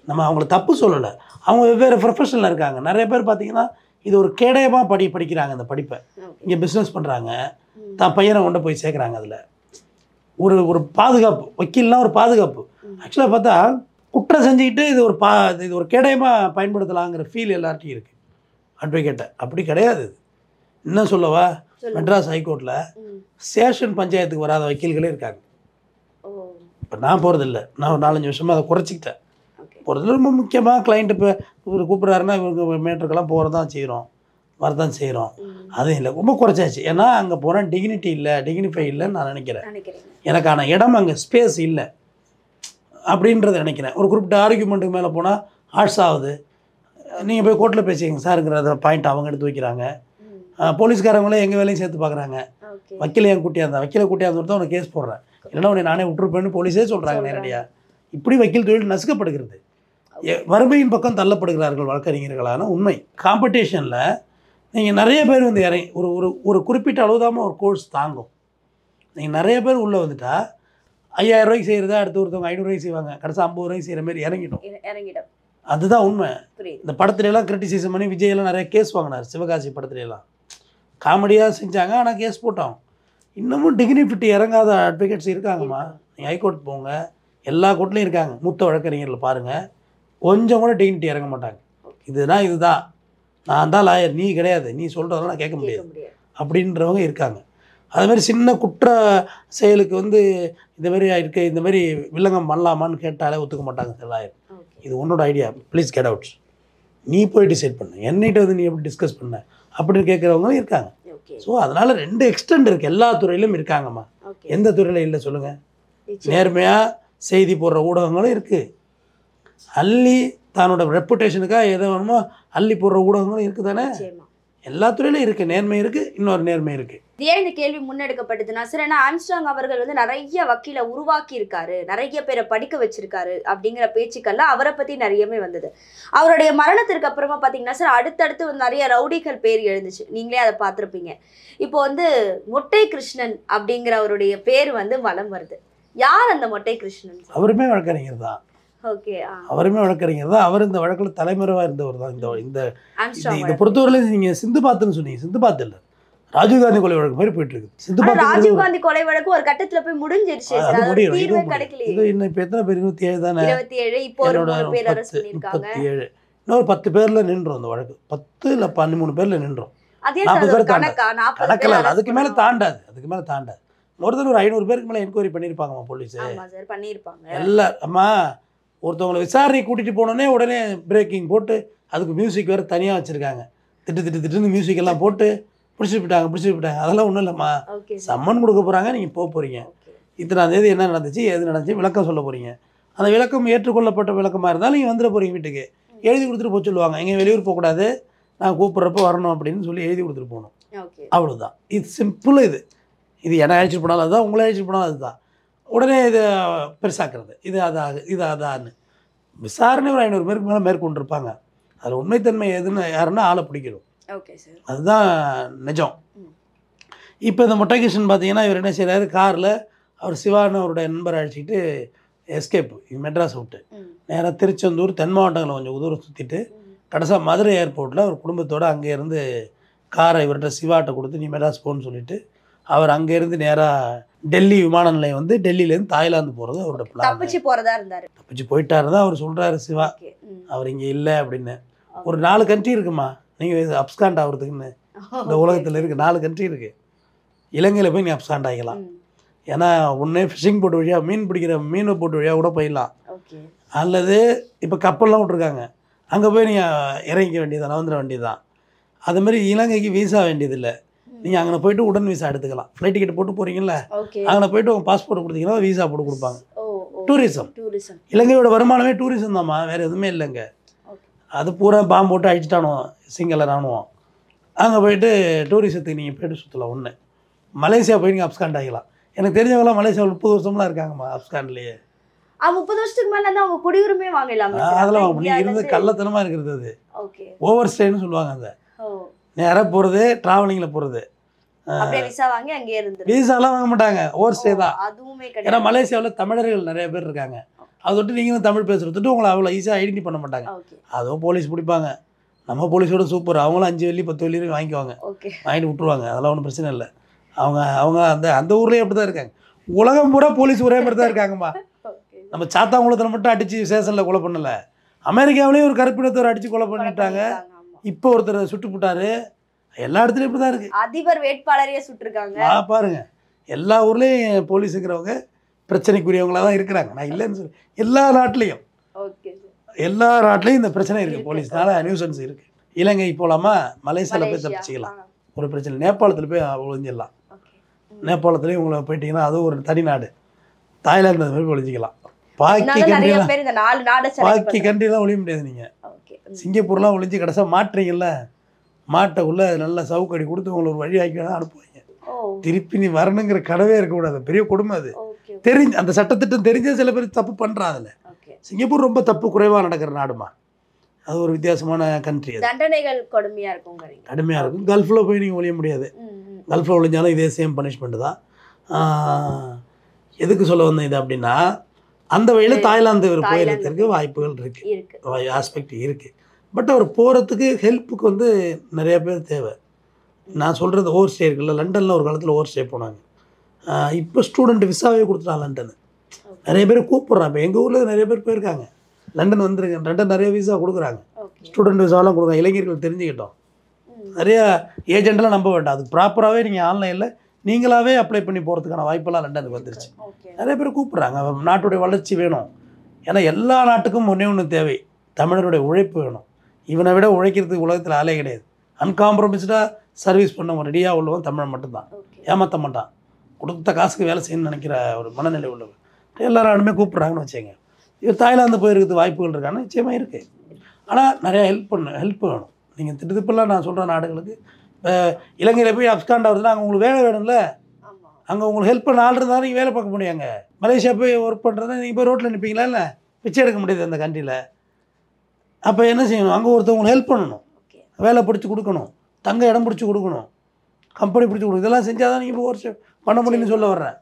நம்ம அவங்கள தப்பு சொல்லலை, அவங்க வெவ்வேறு ப்ரொஃபஷனில் இருக்காங்க. நிறைய பேர் பார்த்தீங்கன்னா இது ஒரு கேடயமாக படிக்கிறாங்க. அந்த படிப்பை இங்கே பிஸ்னஸ் பண்ணுறாங்க, தான் பையனை கொண்டு போய் சேர்க்குறாங்க. அதில் ஒரு பாதுகாப்பு, வக்கீல்னால் ஒரு பாதுகாப்பு. ஆக்சுவலாக பார்த்தா குற்றம் செஞ்சுக்கிட்டு இது ஒரு கேடயமாக பயன்படுத்தலாங்கிற ஃபீல் எல்லார்ட்டையும் இருக்குது அட்வொகேட்டை. அப்படி கிடையாது. இது இன்னும் சொல்லவா, மெட்ராஸ் ஹைகோர்ட்டில் சேஷன் பஞ்சாயத்துக்கு வராத வக்கீல்களே இருக்காங்க. இப்போ நான் போகிறதில்ல, நான் ஒரு 4-5 வருஷமாக அதை குறைச்சிக்கிட்டேன். போகிறதுல ரொம்ப முக்கியமாக கிளைண்ட்டு இப்போ இவர் கூப்பிட்றாருன்னா இவங்க மேட்டருக்கெல்லாம் போகிறதான் செய்கிறோம், வரதான் செய்கிறோம். அதுவும் இல்லை, ரொம்ப குறைச்சாச்சு. ஏன்னா அங்கே போனால் டிக்னிட்டி இல்லை, டிக்னிஃபை இல்லைன்னு நான் நினைக்கிறேன். எனக்கான இடம் அங்கே ஸ்பேஸ் இல்லை அப்படின்றத நினைக்கிறேன். ஒரு குறிப்பிட்ட ஆர்கியூமெண்ட்டுக்கு மேலே போனால் ஆர்ட்ஸ் ஆகுது. நீங்கள் போய் கோர்ட்டில் பேசிங்க சாருங்கிற பாயிண்ட் அவங்க எடுத்து வைக்கிறாங்க. போலீஸ்காரங்களே எங்கள் வேலையும் சேர்த்து பார்க்குறாங்க. வக்கீலை என் கூட்டியாந்தேன், வக்கீலை கூட்டியாந்து தான் உனக்கு கேஸ் போடுறேன், இல்லைன்னா உன்னை நானே விட்டுருப்பேன்னு போலீஸே சொல்கிறாங்க நேரடியாக. இப்படி வக்கீல் தொழில் நசுக்கப்படுகிறது. வறுமையின் பக்கம் தள்ளப்படுகிறார்கள் வழக்கறிஞர்களான உண்மை. காம்படிஷனில் நீங்கள் நிறைய பேர் வந்து இறங்கி ஒரு குறிப்பிட்ட அளவுதாமல் ஒரு கோர்ஸ் தாங்கும். நீங்கள் நிறைய பேர் உள்ளே வந்துட்டா 5000 ரூபாய்க்கு செய்கிறதா அடுத்து ஒருத்தவங்க 500 ரூபாய்க்கு செய்வாங்க, கடைசி 50 ரூபாய்க்கு செய்கிற மாதிரி இறங்கிடும். அதுதான் உண்மை. இந்த படத்துலலாம் கிரிட்டிசிசம் பண்ணி விஜயெல்லாம் நிறைய கேஸ் வாங்கினார். சிவகாசி படத்துலலாம் காமெடியாக செஞ்சாங்க, ஆனால் கேஸ் போட்டோம். இன்னமும் டிக்னிஃபிட்டி இறங்காத அட்வொகேட்ஸ் இருக்காங்கம்மா. நீங்கள் ஹைகோர்ட் போங்க, எல்லா கோர்ட்லேயும் இருக்காங்க. மூத்த வழக்கறிஞர்கள் பாருங்கள், கொஞ்சம் கூட டிக்னிட்டி இறங்க மாட்டாங்க. இதுதான் நான் தான் லாயர், நீ கிடையாது, நீ சொல்கிறதெல்லாம் நான் கேட்க முடியாது அப்படின்றவங்க இருக்காங்க. அதுமாதிரி சின்ன குற்ற செயலுக்கு வந்து இந்த மாதிரி இருக்க, இந்த மாதிரி வில்லங்கம் பண்ணலாமான்னு கேட்டாலே ஒத்துக்க மாட்டாங்க சார் லாயர். இது உன்னோட ஐடியா, ப்ளீஸ் கெட் அவுட், நீ போய் டிசைட் பண்ணு, என்னைகிட்ட வந்து நீ எப்படி டிஸ்கஸ் பண்ண அப்படின்னு கேட்குறவங்க இருக்காங்க. ஸோ அதனால் 2 எக்ஸ்டெண்ட் இருக்குது, எல்லா துறையிலும் இருக்காங்கம்மா. எந்த துறையில் இல்லை சொல்லுங்கள்? நேர்மையாக செய்தி போடுற ஊடகங்களும் இருக்குது, அள்ளி தன்னோட ரெப்புடேஷனுக்காக எதை வேணுமோ அள்ளி போடுற ஊடகங்களும் இருக்குது தானே. எல்லா துறையிலும் இருக்குது, நேர்மை இருக்குது, இன்னொரு நேர்மை இருக்குது. ஏன் இந்த கேள்வி முன்னெடுக்கப்பட்டதுன்னா சார், ஏன்னா ஆம்ஸ்ட்ராங் அவர்கள் வந்து நிறைய வக்கீலை உருவாக்கி இருக்காரு, நிறைய பேரை படிக்க வச்சிருக்காரு அப்படிங்கிற பேச்சுக்கள்லாம் அவரை பற்றி நிறையவே வந்தது. அவருடைய மரணத்திற்கு அப்புறமா பார்த்தீங்கன்னா சார், அடுத்தடுத்து வந்து நிறைய ரவுடிகள் பேர் எழுந்துச்சு, நீங்களே அதை பார்த்துருப்பீங்க. இப்போ வந்து மொட்டை கிருஷ்ணன் அப்படிங்கிற அவருடைய பேர் வந்து வலம் வருது. யார் அந்த மொட்டை கிருஷ்ணன்? அவருமே வழக்கறிஞர் தான். அவருமே வழக்கறிஞர் தான். அவர் இந்த வழக்கில் தலைமறைவாக இருந்தவர் தான். இந்த பொறுத்தவரையில நீங்கள் சிந்து பாத்துன்னு சொன்னீங்க, சிந்து பாத்து இல்லை, ராஜீவ்காந்தி கொலை வழக்கு மாதிரி போயிட்டு இருக்கு. சிந்து பாத்து ராஜீவ்காந்தி கொலை வழக்கு ஒரு கட்டத்துல போய் முடிஞ்சிருச்சு. இன்னும் இப்போ எத்தனை பேர்? 27 தானே. 27. இப்போ 3 பேர் அரெஸ்ட் பண்ணிருக்காங்க. 27. இன்னொரு 10 பேர்ல நின்றோம் அந்த வழக்கு. 10 இல்ல 13 பேர்ல நின்றோம். 40 பேர் கணக்கில் அதுக்கு மேல தாண்டாது, அதுக்கு மேல தாண்டாது. ஒரு 500 பேருக்கு மேல என்கொயரி பண்ணியிருப்பாங்கம்மா போலீஸ். எல்லாம் அம்மா ஒருத்தவங்களை விசாரணை கூட்டிட்டு போனோடனே உடனே பிரேக்கிங் போட்டு அதுக்கு மியூசிக் வேறு தனியாக வச்சுருக்காங்க. திட்டு மியூசிக் எல்லாம் போட்டு பிடிச்சிட்டு போயிட்டாங்க. அதெல்லாம் ஒன்றும் இல்லைம்மா, சம்மன் கொடுக்க போகிறாங்க, நீங்கள் போக போகிறீங்க, இத்தனாம் தேதி என்ன நடந்துச்சு, எது நடந்துச்சு விளக்கம் சொல்ல போகிறீங்க. அந்த விளக்கம் ஏற்றுக்கொள்ளப்பட்ட விளக்கமாக இருந்தாலும் நீங்கள் வந்துட போகிறீங்க வீட்டுக்கு. எழுதி கொடுத்துட்டு போக சொல்லுவாங்க, எங்கே வெளியூர் போகக்கூடாது, நான் கூப்பிட்றப்ப வரணும் அப்படின்னு சொல்லி எழுதி கொடுத்துட்டு போகணும். அவ்வளோதான். இது சிம்பிள். இது என்னை அழைச்சிட்டு போனாலும் அதுதான், உங்களை அழைச்சிட்டு போனாலும் அதுதான். உடனே இதை பெருசாக்குறது, இது அதான்னு விசாரணை ஒரு 500 பேருக்கு மேலே மேற்கொண்டிருப்பாங்க. அதில் உண்மைத்தன்மை எதுன்னு யாருன்னா ஆளை பிடிக்கணும். அதுதான் நிஜம். இப்போ இந்த மொட்டைகிருஷ்ணன் பார்த்தீங்கன்னா இவர் என்ன செய்கிறாரு, காரில் அவர் சிவான்னு அவருடைய நண்பரை அழைச்சிக்கிட்டு எஸ்கேப் மெட்ராஸ் விட்டு நேராக திருச்செந்தூர் தென் மாவட்டங்களில் கொஞ்சம் தூரம் சுற்றிட்டு கடைசியாக மதுரை ஏர்போர்ட்டில் அவர் குடும்பத்தோடு அங்கேருந்து காரை இவர்கிட்ட சிவாட்டை கொடுத்து நீ மெட்ராஸ் போன்னு சொல்லிவிட்டு அவர் அங்கேருந்து நேராக டெல்லி விமான நிலையம் வந்து டெல்லியிலேருந்து தாய்லாந்து போகிறது அவரோட பிளான். தப்பிச்சு போறதா இருந்தாரு. தப்பிச்சு போயிட்டாரு தான் அவர் சொல்கிறாரு சிவா. அவர் இங்கே இல்லை அப்படின்னு. ஒரு 4 கண்ட்ரி இருக்குமா நீங்கள் அப்ஸ்காண்ட் ஆகிறதுக்குன்னு இந்த உலகத்தில் இருக்குது. 4 கண்ட்ரி இருக்குது. இலங்கையில் போய் நீ அப்ஸ்காண்ட் ஆகிக்கலாம். ஏன்னா ஒன்றே ஃபிஷிங் போட்டு வழியாக மீன் பிடிக்கிற மீன் போட்டு வழியாக கூட போயிடலாம். அல்லது இப்போ கப்பல்லாம் விட்ருக்காங்க, அங்கே போய் நீங்கள் இறங்கிக்க வேண்டியதான், வந்துட வேண்டியதுதான். அதுமாதிரி இலங்கைக்கு வீசா வேண்டியதில்லை. நீங்கள் அங்கே போய்ட்டு உடன் வீசா எடுத்துக்கலாம். ஃப்ளைட் டிக்கெட் போட்டு போகிறீங்கள, அங்கே போய்ட்டு உங்கள் பாஸ்போர்ட் கொடுத்தீங்கன்னா வீசா போட்டு கொடுப்பாங்க. டூரிசம். இலங்கையோட வருமானமே டூரிசம் தான்மா, வேறு எதுவுமே இல்லைங்க. அது பூரா பாம்பு போட்டு அடிச்சுட்டானோ சிங்கள ராணுவம். அங்கே போய்ட்டு டூரிசத்துக்கு நீங்கள் போய்ட்டு சுற்றலாம். ஒன்று மலேசியா போய் நீங்கள் அப்ஸ்காண்ட் ஆகிக்கலாம். எனக்கு தெரிஞ்சவங்களாம் மலேசியாவில் 30 வருஷம்லாம் இருக்காங்கம்மா அப்ஸ்காண்ட்லேயே. 30 வருஷத்துக்கு மேலே தான் அவங்க குடியுரிமை வாங்கலாம். அதெல்லாம் நீங்கள் இருந்து கள்ளத்தனமாக இருக்கிறது. அது ஓவர் ஸ்டேன்னு சொல்லுவாங்க. அந்த நேராக போகிறது, ட்ராவலிங்கில் போகிறது. வீசாலாம் வாங்க மாட்டாங்க, ஓவர் ஸ்டே தான். ஏன்னா மலேசியாவில் தமிழர்கள் நிறைய பேர் இருக்காங்க. அதை தொட்டு நீங்களும் தமிழ் பேசுகிறதுட்டு உங்களை அவ்வளோ ஈஸியாக ஐடென்டி பண்ண மாட்டாங்க. அதுவும் போலீஸ் பிடிப்பாங்க. நம்ம போலீஸோட சூப்பர். அவங்களும் 5 வெள்ளி 10 வெள்ளி வாங்கிக்குவாங்க, வாங்கிட்டு விட்ருவாங்க. அதெல்லாம் ஒன்றும் பிரச்சனை இல்லை. அவங்க அந்த ஊர்லேயே அப்படி தான் இருக்காங்க. உலகம் பூரா போலீஸ் ஒரே மாதிரி தான் இருக்காங்கம்மா. நம்ம சாத்தாங்குளத்தில் மட்டும் அடித்து ஸ்டேஷனில் கொலை பண்ணலை. அமெரிக்காவிலேயும் ஒரு கருப்பினத்தவர் அடித்து கொலை பண்ணிட்டாங்க. இப்போ ஒருத்தர் சுட்டு போட்டாரு. எல்லா இடத்துலையும் இப்படி தான் இருக்குது. அதிபர் வேட்பாளரையே சுட்டுருக்காங்க. பாருங்க, எல்லா ஊர்லேயும் போலீஸ் இருக்கிறவங்க பிரச்சனைக்குரியவங்களாக தான் இருக்கிறாங்க. நான் இல்லைன்னு சொல்லி எல்லா நாட்டிலையும் இந்த பிரச்சனை இருக்குது. போலீஸ்னால நியூசன்ஸ் இருக்குது. இலங்கை போகலாமா, மலேசியாவில் போய் தப்பிச்சிக்கலாம், ஒரு பிரச்சனை. நேபாளத்தில் போய் ஒழிஞ்சிடலாம். நேபாளத்துலேயும் உங்களை போயிட்டீங்கன்னா அதுவும் ஒரு தனி நாடு. தாய்லாந்து போய் ஒழிஞ்சிக்கலாம். பாக்கி கண்ட்ரிலாம் ஒழிய முடியாது. நீங்கள் சிங்கப்பூர்லாம் ஒழிஞ்சு கடைசியாக மாட்டுறீங்கல்ல, மாட்டைக்குள்ளே நல்லா சவுக்கடி கொடுத்து உங்களை ஒரு வழி ஆக்கி தான் அனுப்புவாங்க. திருப்பி நீ வரணுங்கிற கடவே இருக்கக்கூடாது. பெரிய கொடுமை அது. தெரிஞ்சு அந்த சட்டத்திட்டம் தெரிஞ்ச சில பேர் தப்பு பண்ணுறான். அதில் சிங்கப்பூர் ரொம்ப தப்பு குறைவாக நடக்கிற நாடுமா. அது ஒரு வித்தியாசமான கண்ட்ரி. அது தண்டனைகள் கடுமையாக இருக்கும். கல்ஃபில் போய் நீங்கள் ஒழிய முடியாது. கல்ஃபில் ஒழிஞ்சாலும் இதே சேம் பனிஷ்மெண்ட் தான். எதுக்கு சொல்ல வந்தேன் இது அப்படின்னா, அந்த வழியில் தாய்லாந்து அவர் போயிருக்கிறதுக்கு வாய்ப்புகள் இருக்குது, ஆஸ்பெக்ட் இருக்குது. பட் அவர் போகிறதுக்கு ஹெல்ப்புக்கு வந்து நிறைய பேர் தேவை. நான் சொல்கிறது ஓவர் ஸ்டே இருக்குல்ல, லண்டனில் ஒரு காலத்தில் ஓவர் ஸ்டே போனாங்க. இப்போ ஸ்டூடெண்ட் விசாவே கொடுத்துட்டான் லண்டனு. நிறைய பேர் கூப்பிட்றான். இப்போ எங்கள் ஊரில் நிறைய பேர் போயிருக்காங்க. லண்டன் வந்துருங்க. லண்டன் நிறைய விசா கொடுக்குறாங்க. ஸ்டூடெண்ட் விசாவெலாம் கொடுக்குறாங்க. இளைஞர்கள் தெரிஞ்சுக்கிட்டோம். நிறையா ஏஜென்ட்லாம் நம்ப வேண்டாம். அதுக்கு ப்ராப்பராகவே நீங்கள் ஆன்லைனில் நீங்களாகவே அப்ளை பண்ணி போகிறதுக்கான வாய்ப்பெல்லாம் லண்டனுக்கு வந்துருச்சு. நிறைய பேர் கூப்பிட்றாங்க. நாட்டுடைய வளர்ச்சி வேணும். ஏன்னா எல்லா நாட்டுக்கும் ஒன்று தேவை, தமிழருடைய உழைப்பு வேணும். இவனை விட உழைக்கிறதுக்கு உலகத்தில் ஆளே கிடையாது. அன்காம்ப்ரமைஸ்டாக சர்வீஸ் பண்ண ரெடியாக உள்ளவன் தமிழன் மட்டும்தான். ஏமாற்ற மாட்டான். கொடுத்த காசுக்கு வேலை செய்யணும்னு நினைக்கிற ஒரு மனநிலை உள்ளவன் எல்லா நாடுமே கூப்பிட்றாங்கன்னு வச்சுங்க. இவர் தாய்லாந்து போயிருக்கிறது வாய்ப்புகள் இருக்கான்னு நிச்சயமாக இருக்குது. ஆனால் நிறையா ஹெல்ப் வேணும். நீங்கள் திட்டத்திப்பெல்லாம் நான் சொல்கிற நாடுகளுக்கு இப்போ இலங்கையில் போய் அப்ஸ்காண்ட் ஆகுதுன்னா அங்கே உங்களுக்கு வேலை வேணும்ல. அங்கே உங்களுக்கு ஹெல்ப் பண்ண ஆள் இருந்தாலும் நீங்கள் வேலை பார்க்க முடியாங்க. மலேசியா போய் ஒர்க் பண்ணுறதா நீங்கள் போய் ரோட்டில் நிற்பீங்களா? இல்லை, பிச்சை எடுக்க முடியாது அந்த கண்ட்ரியில். அப்போ என்ன செய்யணும்? அங்கே ஒருத்தவங்களுக்கு ஹெல்ப் பண்ணணும், வேலை பிடிச்சி கொடுக்கணும், தங்க இடம் பிடிச்சி கொடுக்கணும், கம்பெனி பிடிச்சி கொடுக்கணும். இதெல்லாம் செஞ்சால் தான் நீங்கள் இப்போ ஒரு பண்ண முடியும்னு சொல்ல வர்றேன்.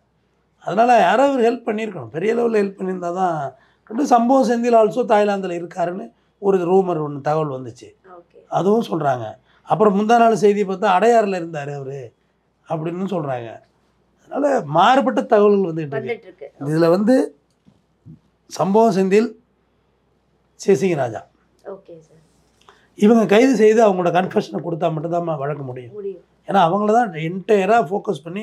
அதனால் யாராவது ஒரு ஹெல்ப் பண்ணியிருக்கணும். பெரிய லெவலில் ஹெல்ப் பண்ணியிருந்தால் தான். ரெண்டு சம்பவம் செந்தில் ஆல்சோ தாய்லாந்தில் இருக்காருன்னு ஒரு ரூமர் ஒன்று தகவல் வந்துச்சு. அதுவும் சொல்கிறாங்க. அப்புறம் முந்தா நாள் செய்தி பார்த்தா அடையாறில் இருந்தார் அவர் அப்படின்னு சொல்கிறாங்க. அதனால் மாறுபட்ட தகவல்கள் வந்துகிட்டு இருக்கு. இதில் வந்து சம்பவம் செந்தில், சேசிங்க ராஜா இவங்க கைது செய்து அவங்களோட கன்ஃபெஷனை கொடுத்தா மட்டும்தான் வழங்க முடியும். ஏன்னா அவங்கள தான் என்டையராக ஃபோக்கஸ் பண்ணி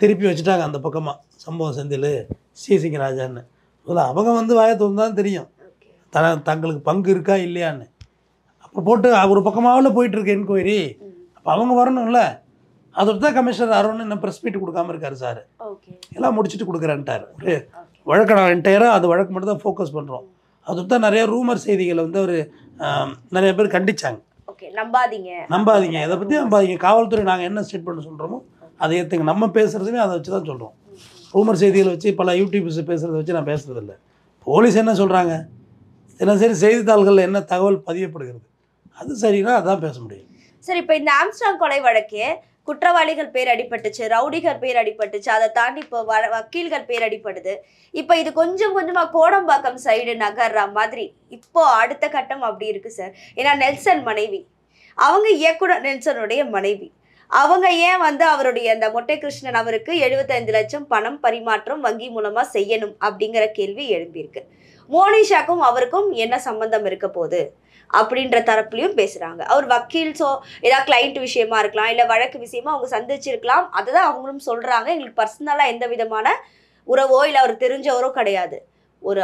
திருப்பி வச்சுட்டாங்க அந்த பக்கமாக. சம்பவம் செந்தில், சேசிங்க ராஜான்னு அவங்க வந்து வாயத்தோடு தான் தெரியும் தங்களுக்கு பங்கு இருக்கா இல்லையான்னு. அப்போ போட்டு ஒரு பக்கமாகல போயிட்டுருக்கு என்கொயரி. அப்போ அவங்க வரணும்ல. அதோட தான் கமிஷனர் அருண் இன்னும் ப்ரெஸ் மீட் கொடுக்காம இருக்காரு. சார் எல்லாம் முடிச்சுட்டு கொடுக்குறேன்ட்டார். வழக்கு நான் என்டையராக அது வழக்கு மட்டும் தான் ஃபோக்கஸ் பண்ணுறோம். அதோட தான் நிறைய ரூமர் செய்திகளை வந்து அவர் நிறைய பேர் கண்டிச்சாங்க. நம்பாதீங்க, இதை பற்றி நம்பாதீங்க. காவல்துறை நாங்கள் என்ன ஸ்டேட்மெண்ட் சொல்கிறோமோ அதை ஏற்றுங்க. நம்ம பேசுகிறதுமே அதை வச்சு தான் சொல்கிறோம். ரூமர் செய்திகளை வச்சு பல யூடியூப்ஸ் பேசுகிறத வச்சு நான் பேசுகிறதில்ல. போலீஸ் என்ன சொல்கிறாங்க, தினசரி செய்தித்தாள்களில் என்ன தகவல் பதியப்படுகிறது, அது சரின்னா அதான் பேச முடியும். சரி, இப்போ இந்த ஆம்ஸ்ட்ராங் கொலை வழக்கே குற்றவாளிகள் பேர் அடிபட்டுச்சு, ரவுடிகள் பேர் அடிபட்டுச்சு, அதை தாண்டி இப்போ வக்கீல்கள் பேர் அடிபடுது. இப்போ இது கொஞ்சம் கொஞ்சமாக கோடம்பாக்கம் சைடு நகர்ற மாதிரி இப்போ அடுத்த கட்டம் அப்படி இருக்கு சார். ஏன்னா நெல்சன் மனைவி, அவங்க இயக்குனர் நெல்சனுடைய மனைவி, அவங்க ஏன் வந்து அவருடைய அந்த மொட்டை கிருஷ்ணன் அவருக்கு 75 லட்சம் பணம் பரிமாற்றம் வங்கி மூலமா செய்யணும் அப்படிங்கிற கேள்வி எழும்பியிருக்கு. மோனிஷாக்கும் அவருக்கும் என்ன சம்பந்தம் இருக்க போகுது அப்படின்ற தரப்புலையும் பேசுறாங்க. அவர் வக்கீல், ஸோ ஏதாவது கிளைண்ட் விஷயமா இருக்கலாம், இல்லை வழக்கு விஷயமா அவங்க சந்திச்சிருக்கலாம். அதுதான் அவங்களும் சொல்றாங்க. எங்களுக்கு பர்சனலா எந்த விதமான உறவோ இல்லை அவர் தெரிஞ்சவரோ கிடையாது.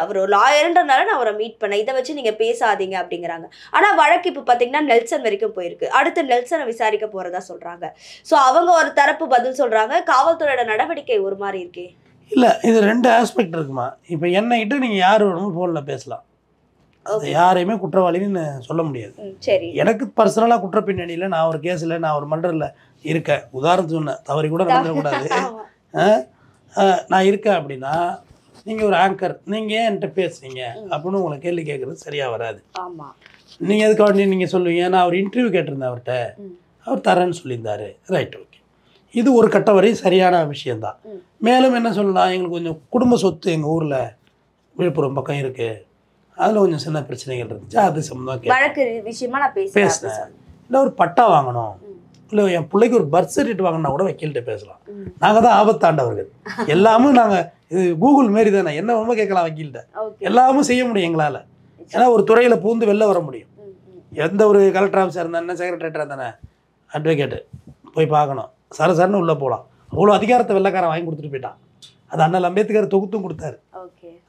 அவர் ஒரு லாயர்ன்றனால நான் அவரை மீட் பண்ணேன், இதை வச்சு நீங்க பேசாதீங்க அப்படிங்கிறாங்க. ஆனா வழக்கு இப்போ பார்த்தீங்கன்னா நெல்சன் வரைக்கும் போயிருக்கு. அடுத்து நெல்சனை விசாரிக்க போறதா சொல்றாங்க. ஸோ அவங்க ஒரு தரப்பு பதில் சொல்றாங்க. காவல்துறையோட நடவடிக்கை ஒரு மாதிரி இருக்கே. இல்லை, இது 2 ஆஸ்பெக்ட் இருக்குமா. இப்போ என்னகிட்ட நீங்கள் யார் வேணுமோ ஃபோனில் பேசலாம். அது யாரையுமே குற்றவாளின்னு சொல்ல முடியாது. சரி, எனக்கு பர்சனலாக குற்ற பின்னணியில் நான் ஒரு கேஸில் நான் ஒரு மன்றத்தில் இருக்கேன், உதாரணத்துக்கு சொன்னேன், தவறி கூட நடந்துடக்கூடாது, நான் இருக்கேன் அப்படின்னா நீங்கள் ஒரு ஆங்கர், நீங்கள் ஏன் என்கிட்ட பேசுறீங்க அப்படின்னு உங்களை கேள்வி கேட்குறது சரியாக வராது. நீங்கள் எதுக்காக நீங்கள் சொல்லுவீங்க, நான் ஒரு இன்டர்வியூ கேட்டிருந்தேன் அவர்கிட்ட, அவர் தரேன்னு சொல்லியிருந்தாரு, ரைட், ஓகே, இது ஒரு கட்ட வரை சரியான விஷயந்தான். மேலும் என்ன சொல்லலாம், எங்களுக்கு கொஞ்சம் குடும்ப சொத்து எங்கள் ஊரில் விழுப்புரம் பக்கம் இருக்குது, அதில் கொஞ்சம் சின்ன பிரச்சனைகள் இருந்துச்சு, அது சம்மந்தமாக வழக்கு விஷயமா நான் பேசுனேன். இல்லை ஒரு பட்டா வாங்கணும், இல்லை என் பிள்ளைக்கு ஒரு பர்த் சர்டிஃபிகேட் வாங்கினா கூட வக்கீல்கிட்ட பேசலாம். நாங்கள் தான் ஆபத்தாண்டவர்கள். எல்லாமே நாங்கள் இது கூகுள் மாரி தானே, என்ன ரொம்ப கேட்கலாம் வக்கீல்கிட்ட, எல்லாமே செய்ய முடியும் எங்களால். ஏன்னா ஒரு துறையில் பூந்து வெளில வர முடியும். எந்த ஒரு கலெக்டர் ஆஃபீஸாக இருந்தா என்ன, செக்ரட்டரியேட்டாக இருந்தானே, அட்வொகேட்டு போய் பார்க்கணும், சரசரன்னு உள்ளே போகலாம். அவ்வளோ அதிகாரத்தை வெள்ளைக்காரன் வாங்கி கொடுத்துட்டு போயிட்டான். அது அண்ணல் அம்பேத்கர் தொகுத்தும் கொடுத்தாரு,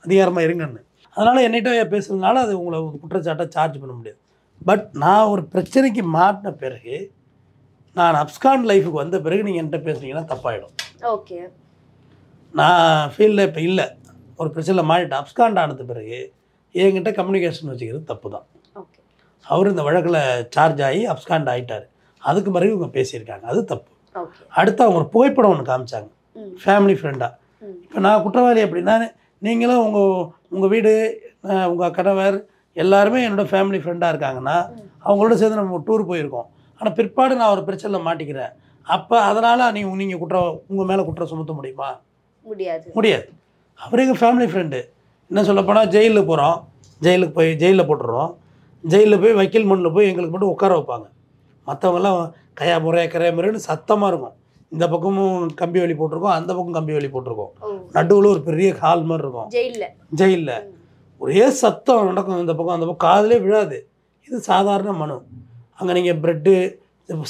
அதிகாரமாக இருங்கன்னு. அதனால் என்னிட்ட பேசுறதுனால அது உங்களை குற்றச்சாட்டை சார்ஜ் பண்ண முடியாது. பட் நான் ஒரு பிரச்சனைக்கு மாட்டின பிறகு, நான் அப்ஸ்காண்ட் லைஃபுக்கு வந்த பிறகு நீங்கள் என்கிட்ட பேசுனீங்கன்னா தப்பாயிடும். ஓகே, நான் ஃபீல்டில் இப்போ இல்லை, ஒரு பிரச்சனையில் மாறிட்டேன், அப்ஸ்காண்ட் ஆனது பிறகு என்கிட்ட கம்யூனிகேஷன் வச்சுக்கிறது தப்பு தான். அவர் இந்த வழக்கில் சார்ஜ் ஆகி அப்ஸ்காண்ட் ஆகிட்டார், அதுக்கு பிறகு இவங்க பேசியிருக்காங்க, அது தப்பு. அடுத்து அவங்க ஒரு புகைப்படம் ஒன்று காமிச்சாங்க, ஃபேமிலி ஃப்ரெண்டாக. இப்போ நான் குற்றவாளி அப்படின்னா, நீங்களும் உங்கள் வீடு, உங்கள் கணவர் எல்லாருமே என்னோடய ஃபேமிலி ஃப்ரெண்டாக இருக்காங்கன்னா, அவங்களோட சேர்ந்து நம்ம டூர் போயிருக்கோம். ஆனால் பிற்பாடு நான் ஒரு பிரச்சனையில் மாட்டிக்கிறேன், அப்போ அதனால் நீங்கள் உங்கள் மேலே குற்றம் சுமத்த முடியுமா? முடியாது. அவர் எங்கள் ஃபேமிலி ஃப்ரெண்டு. என்ன சொல்லப்போனால் ஜெயிலில் போகிறோம், ஜெயிலில் போட்டுடுறோம், ஜெயிலில் போய் வக்கீல் மண்ணில் போய் எங்களுக்கு மட்டும் உட்கார வைப்பாங்க. மற்றவங்கெல்லாம் கயா முறைன்னு சத்தமாக இருக்கும். இந்த பக்கமும் கம்பி வலி போட்டிருக்கோம், அந்த பக்கம் கம்பி வலி போட்டிருக்கோம், நடுவில் ஒரு பெரிய ஹால் மாதிரி இருக்கும் ஜெயிலில். ஒரே சத்தம் நடக்கும், இந்த பக்கம் அந்த பக்கம், காதிலே விழாது. இது சாதாரண மனு. அங்கே நீங்கள் ப்ரெட்டு